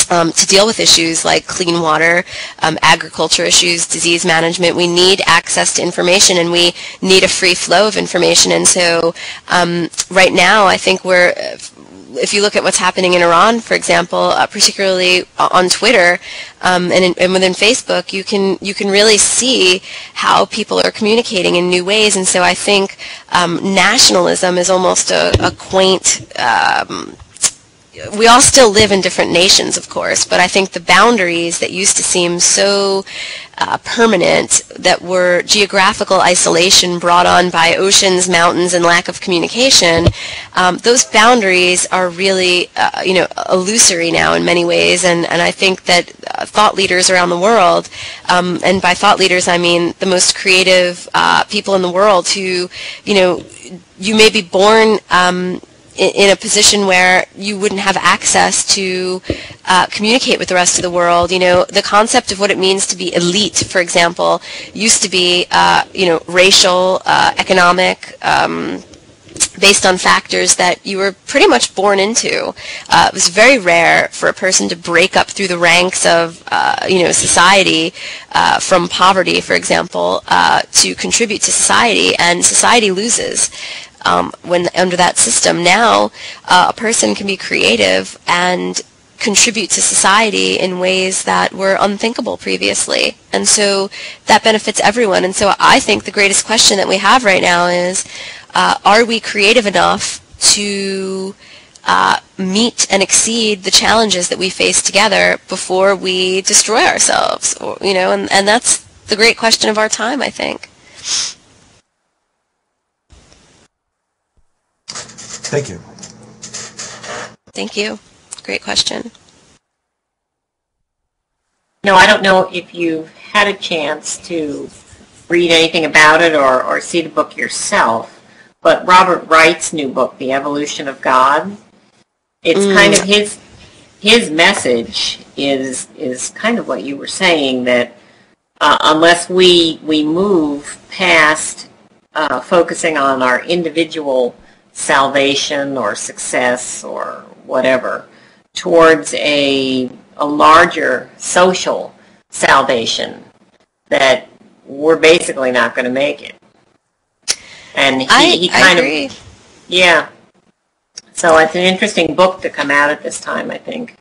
S1: to deal with issues like clean water, agriculture issues, disease management. We need access to information, and we need a free flow of information. And so right now, I think if you look at what's happening in Iran, for example, particularly on Twitter and within Facebook, you can really see how people are communicating in new ways. And so I think nationalism is almost a quaint we all still live in different nations, of course, but I think the boundaries that used to seem so permanent, that were geographical isolation brought on by oceans, mountains, and lack of communication, those boundaries are really, illusory now in many ways, and I think that thought leaders around the world, and by thought leaders I mean the most creative people in the world who, you may be born in a position where you wouldn't have access to communicate with the rest of the world. The concept of what it means to be elite, for example, used to be, racial, economic, based on factors that you were pretty much born into. It was very rare for a person to break up through the ranks of, society from poverty, for example, to contribute to society, and society loses. When under that system. Now, a person can be creative and contribute to society in ways that were unthinkable previously. And so that benefits everyone. And so I think the greatest question that we have right now is, are we creative enough to meet and exceed the challenges that we face together before we destroy ourselves? Or, and that's the great question of our time, I think.
S3: Thank you.
S1: Thank you. Great question.
S2: No, I don't know if you've had a chance to read anything about it or see the book yourself, but Robert Wright's new book, The Evolution of God, it's kind of his message is kind of what you were saying, that unless we move past focusing on our individual salvation or success or whatever towards a larger social salvation, that we're basically not going to make it. And he kind
S1: agree.
S2: of, yeah. So it's an interesting book to come out at this time, I think.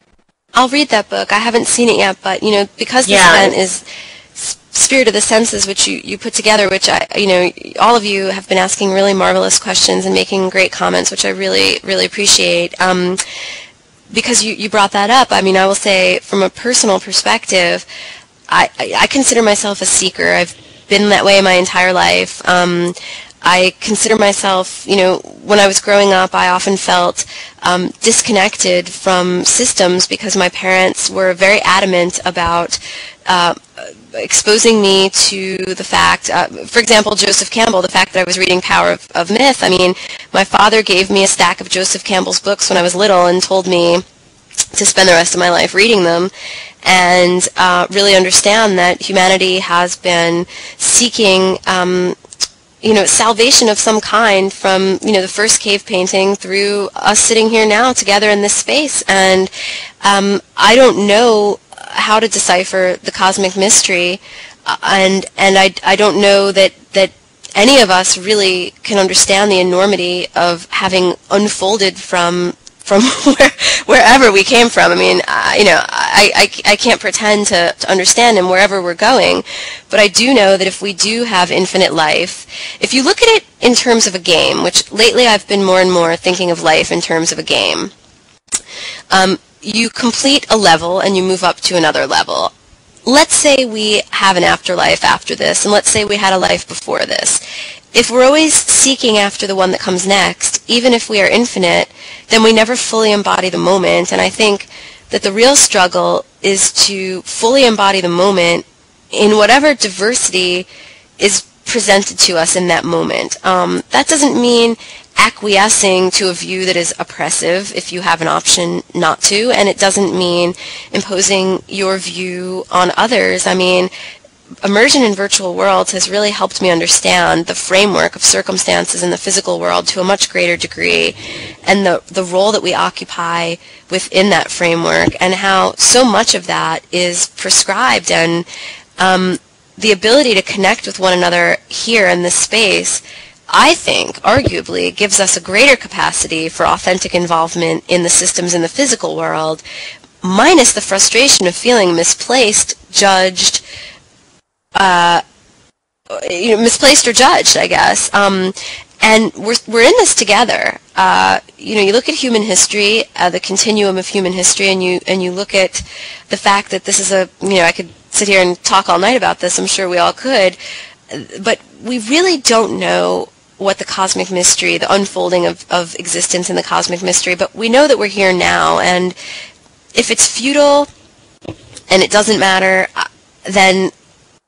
S1: I'll read that book. I haven't seen it yet, but because this event is Spirit of the Senses, which you put together, which all of you have been asking really marvelous questions and making great comments, which I really, really appreciate. Because you brought that up, I will say from a personal perspective, I consider myself a seeker. I've been that way my entire life. I consider myself, when I was growing up, I often felt disconnected from systems because my parents were very adamant about exposing me to the fact, for example, Joseph Campbell, the fact that I was reading Power of Myth. My father gave me a stack of Joseph Campbell's books when I was little and told me to spend the rest of my life reading them and really understand that humanity has been seeking salvation of some kind from, the first cave painting through us sitting here now together in this space. And I don't know how to decipher the cosmic mystery, and I don't know that any of us really can understand the enormity of having unfolded from wherever we came from. I can't pretend to understand him wherever we're going, but I do know that if we do have infinite life, if you look at it in terms of a game, which lately I've been more and more thinking of life in terms of a game, you complete a level and you move up to another level. Let's say we have an afterlife after this, and let's say we had a life before this. If we're always seeking after the one that comes next, even if we are infinite, then we never fully embody the moment. And I think that the real struggle is to fully embody the moment in whatever diversity is presented to us in that moment. That doesn't mean acquiescing to a view that is oppressive if you have an option not to, and it doesn't mean imposing your view on others. Immersion in virtual worlds has really helped me understand the framework of circumstances in the physical world to a much greater degree, and the role that we occupy within that framework, and how so much of that is prescribed, and the ability to connect with one another here in this space, I think, arguably, gives us a greater capacity for authentic involvement in the systems in the physical world, minus the frustration of feeling misplaced, judged, misplaced or judged, I guess. And we're in this together. You look at human history, the continuum of human history, and you look at the fact that this is I could sit here and talk all night about this. I'm sure we all could, but we really don't know what the cosmic mystery, the unfolding of existence in the cosmic mystery, but we know that we're here now, and if it's futile and it doesn't matter, then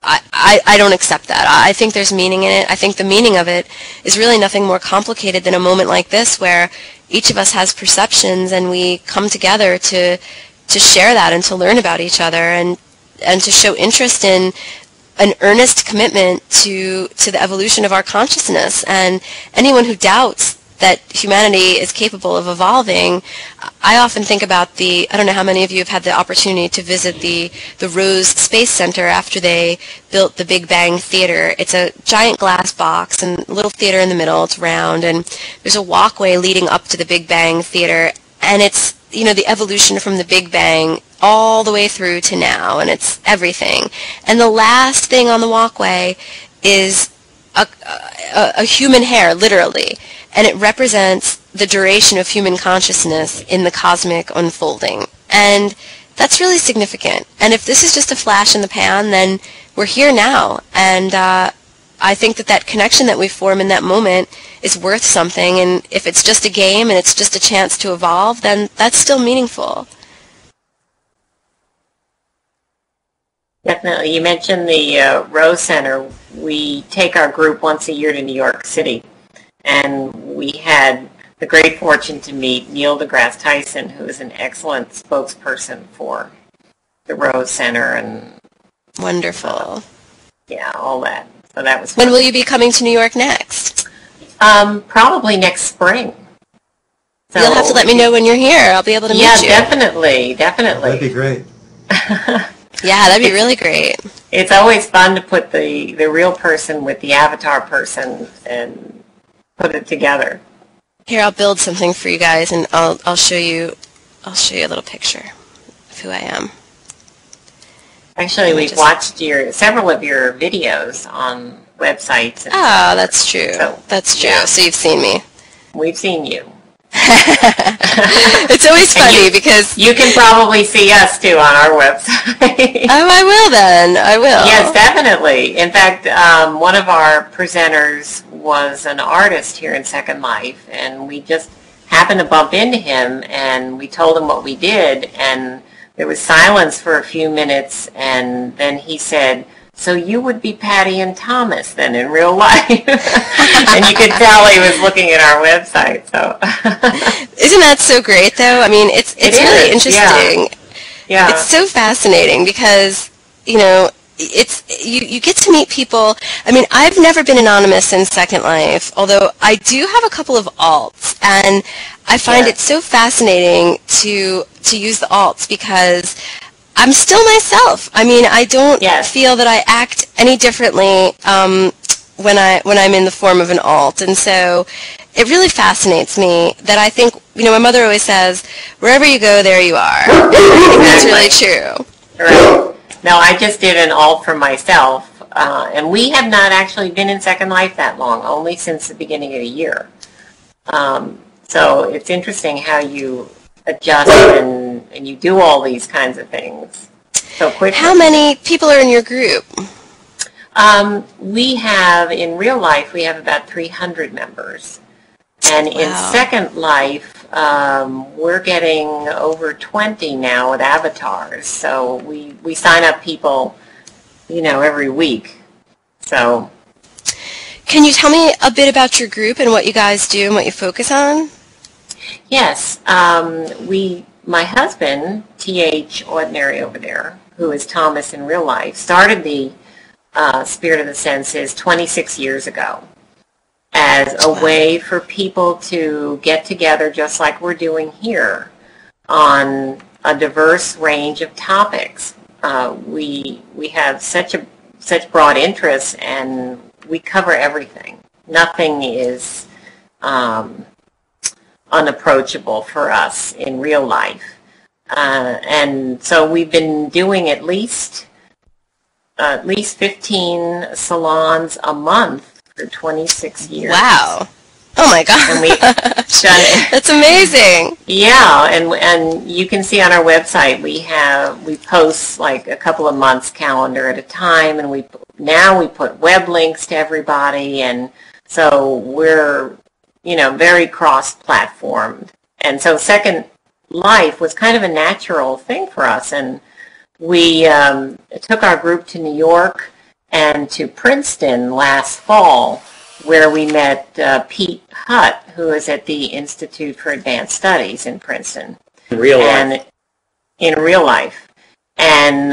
S1: I don't accept that. I think there's meaning in it. I think the meaning of it is really nothing more complicated than a moment like this where each of us has perceptions and we come together to share that and to learn about each other and to show interest in an earnest commitment to the evolution of our consciousness. And anyone who doubts that humanity is capable of evolving, I often think about I don't know how many of you have had the opportunity to visit the Rose Space Center after they built the Big Bang Theater. It's a giant glass box and a little theater in the middle. It's round, and there's a walkway leading up to the Big Bang Theater, and it's the evolution from the Big Bang all the way through to now, and it's everything. And the last thing on the walkway is a human hair, literally, and it represents the duration of human consciousness in the cosmic unfolding. And that's really significant. And if this is just a flash in the pan, then we're here now. And I think that connection that we form in that moment is worth something. And if it's just a game and it's just a chance to evolve, then that's still meaningful.
S2: Definitely. You mentioned the Rose Center. We take our group once a year to New York City. And we had the great fortune to meet Neil deGrasse Tyson, who is an excellent spokesperson for the Rose Center. And
S1: wonderful.
S2: Yeah, all that. So that was fun.
S1: When will you be coming to New York next?
S2: Probably next spring. So,
S1: you'll have to let me know when you're here. I'll be able to meet you.
S2: Yeah, definitely.
S3: That'd be great.
S1: Yeah, that'd be really great.
S2: It's always fun to put the real person with the avatar person and put it together.
S1: Here, I'll build something for you guys, and I'll show you a little picture of who I am.
S2: Actually, we've watched several of your videos on websites.
S1: Oh, that's true. That's true. Yeah. So you've seen me.
S2: We've seen you.
S1: It's always funny because
S2: you can probably see us too on our website.
S1: Oh, I will then. I will.
S2: Yes, definitely. In fact, one of our presenters was an artist here in Second Life, and we just happened to bump into him, and we told him what we did, and there was silence for a few minutes, and then he said, "So you would be Patty and Thomas then in real life?" And you could tell he was looking at our website. So,
S1: isn't that so great, though? I mean, it's really interesting.
S2: Yeah.
S1: It's so fascinating because it's you get to meet people. I mean, I've never been anonymous in Second Life, although I do have a couple of alts, and I find it so fascinating to use the alts because I'm still myself. I mean, I don't feel that I act any differently when I'm in the form of an alt, and so it really fascinates me that I think, my mother always says, wherever you go, there you are. And I think that's really true.
S2: Right. No, I just did an alt for myself, and we have not actually been in Second Life that long, only since the beginning of the year. So it's interesting how you adjust and you do all these kinds of things so quickly.
S1: How many people are in your group?
S2: We have, in real life, we have about 300 members. And in Second Life, we're getting over 20 now with avatars. So we sign up people, every week. So,
S1: can you tell me a bit about your group and what you guys do and what you focus on?
S2: Yes. My husband, T.H. Ordinary over there, who is Thomas in real life, started the Spirit of the Senses 26 years ago as a way for people to get together just like we're doing here on a diverse range of topics. We have such broad interests, and we cover everything. Nothing is unapproachable for us in real life. And so we've been doing at least 15 salons a month for 26 years.
S1: Wow. Oh my God.
S2: And we've done it.
S1: That's amazing.
S2: Yeah, and you can see on our website we post like a couple of months calendar at a time, and we put web links to everybody, and so we're very cross-platformed. And so Second Life was kind of a natural thing for us, and we took our group to New York and to Princeton last fall, where we met Pete Hutt, who is at the Institute for Advanced Studies in Princeton.
S6: In real life.
S2: In real life. And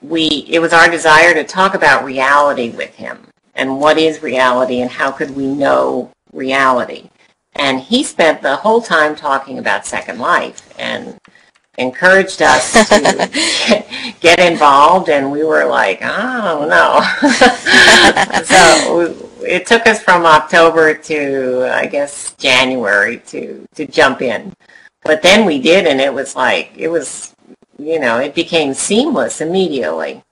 S2: it was our desire to talk about reality with him, and what is reality, and how could we know reality. And he spent the whole time talking about Second Life and encouraged us to get involved, and we were like, oh no. So it took us from October to, I guess, January to jump in. But then we did, and it was like, it became seamless immediately.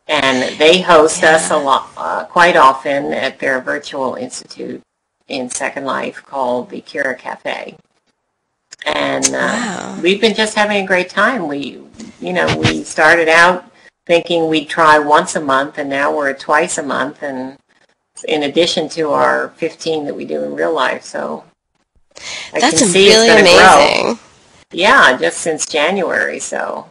S2: And they host us a lot, quite often at their virtual institute in Second Life called the Kira Cafe. And we've been just having a great time. We started out thinking we'd try once a month, and now we're at twice a month, and in addition to our 15 that we do in real life. So
S1: that's really amazing.
S2: Grow. Yeah, just since January, so.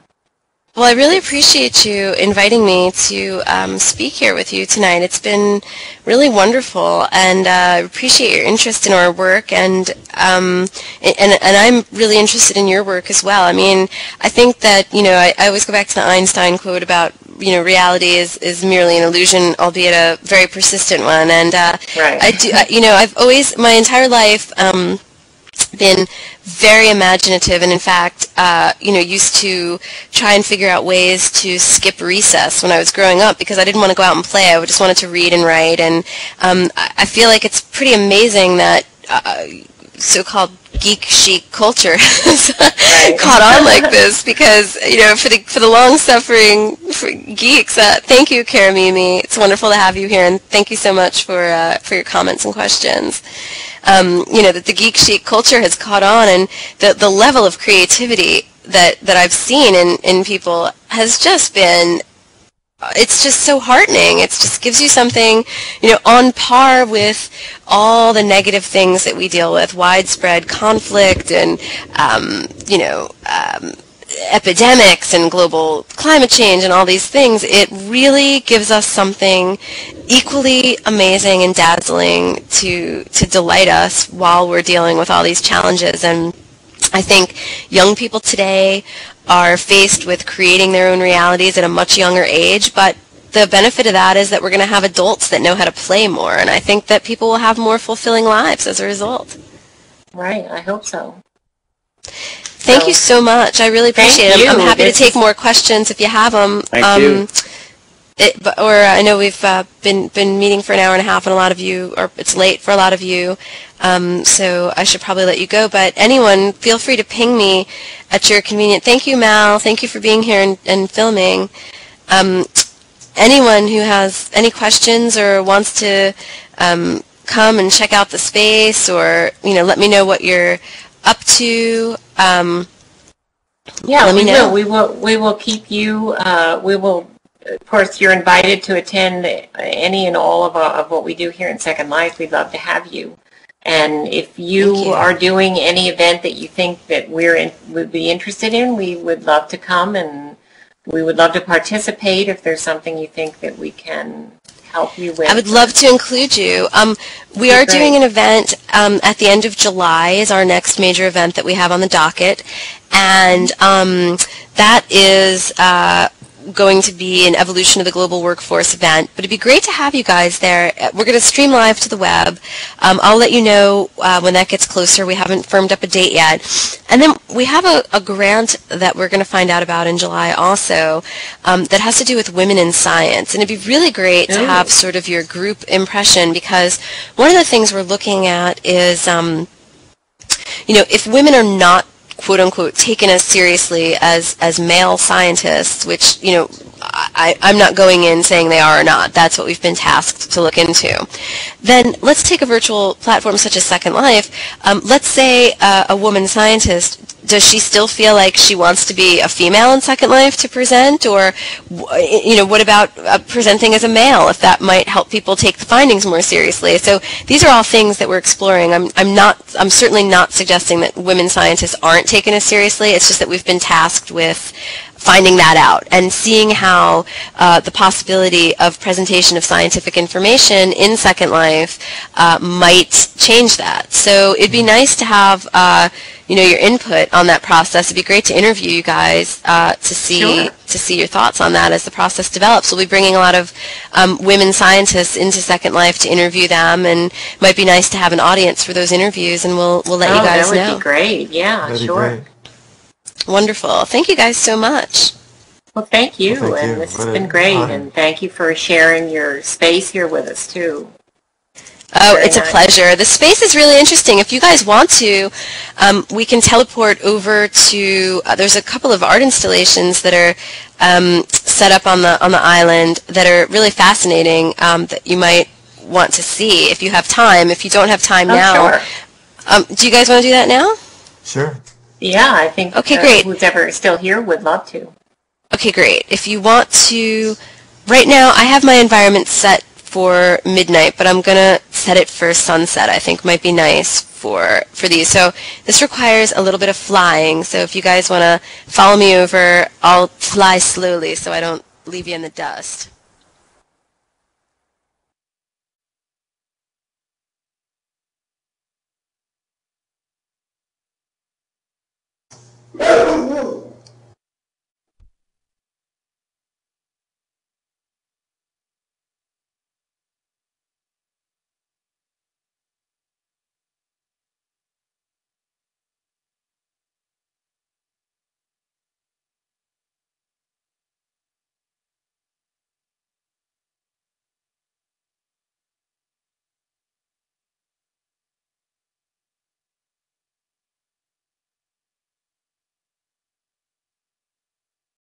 S1: Well, I really appreciate you inviting me to speak here with you tonight. It's been really wonderful, and I appreciate your interest in our work, and I'm really interested in your work as well. I mean, I think that, I always go back to the Einstein quote about, reality is merely an illusion, albeit a very persistent one, and
S2: right.
S1: I've always, my entire life, been very imaginative, and in fact, used to try and figure out ways to skip recess when I was growing up because I didn't want to go out and play. I just wanted to read and write, and I feel like it's pretty amazing that so-called geek chic culture has caught on like this because, for the long-suffering geeks, thank you, Kara Mimi. It's wonderful to have you here, and thank you so much for your comments and questions. That the geek chic culture has caught on, and the level of creativity that I've seen in people has just been, it's just so heartening. It just gives you something, on par with all the negative things that we deal with, widespread conflict and, epidemics and global climate change and all these things. It really gives us something equally amazing and dazzling to delight us while we're dealing with all these challenges. And I think young people today are faced with creating their own realities at a much younger age, but the benefit of that is that we're going to have adults that know how to play more, and I think that people will have more fulfilling lives as a result.
S2: Right, I hope so.
S1: Thank you so much. I really appreciate it. I'm happy to take more questions if you have them.
S6: Thank you.
S1: I know we've been meeting for an hour and a half, and a lot of you, or it's late for a lot of you, so I should probably let you go. But anyone, feel free to ping me at your convenience. Thank you, Mal. Thank you for being here and filming. Anyone who has any questions or wants to come and check out the space, or let me know what you're up to.
S2: Yeah, we will keep you. We will. Of course, you're invited to attend any and all of what we do here in Second Life. We'd love to have you. And if you are doing any event that you think that would be interested in, we would love to come, and we would love to participate if there's something you think that we can help you with.
S1: I would love to include you. We are doing an event at the end of July is our next major event that we have on the docket, and that is going to be an evolution of the global workforce event, but it'd be great to have you guys there. We're going to stream live to the web. I'll let you know when that gets closer. We haven't firmed up a date yet. And then we have a grant that we're going to find out about in July also that has to do with women in science. And it'd be really great to have sort of your group impression, because one of the things we're looking at is, if women are not quote-unquote taken as seriously as male scientists, which, I'm not going in saying they are or not. That's what we've been tasked to look into. Then let's take a virtual platform such as Second Life. Let's say a woman scientist, does she still feel like she wants to be a female in Second Life to present? Or, what about presenting as a male, if that might help people take the findings more seriously? So these are all things that we're exploring. I'm certainly not suggesting that women scientists aren't taken as seriously. It's just that we've been tasked with finding that out and seeing how the possibility of presentation of scientific information in Second Life might change that. So it'd be nice to have your input on that process. It'd be great to interview you guys to see your thoughts on that as the process develops. We'll be bringing a lot of women scientists into Second Life to interview them, and it might be nice to have an audience for those interviews, and we'll let you guys know.
S2: That would be great. Yeah,
S3: That'd
S2: sure.
S3: be great.
S1: Wonderful. Thank you guys so much.
S2: Well, thank you.
S3: Well, thank you.
S2: And this has been great. And thank you for sharing your space here with us, too.
S1: Oh,
S2: Very
S1: it's a
S2: nice.
S1: pleasure. The space is really interesting. If you guys want to, we can teleport over to. There's a couple of art installations that are set up on the island that are really fascinating. That you might want to see if you have time. If you don't have time now,
S2: sure.
S1: Do you guys want to do that now?
S3: Sure.
S2: Yeah, I think
S1: great.
S2: who's ever still here would love to.
S1: Okay, great. If you want to, right now I have my environment set for midnight, but I'm gonna set it for sunset. I think might be nice for these. So this requires a little bit of flying. So if you guys want to follow me over, I'll fly slowly so I don't leave you in the dust.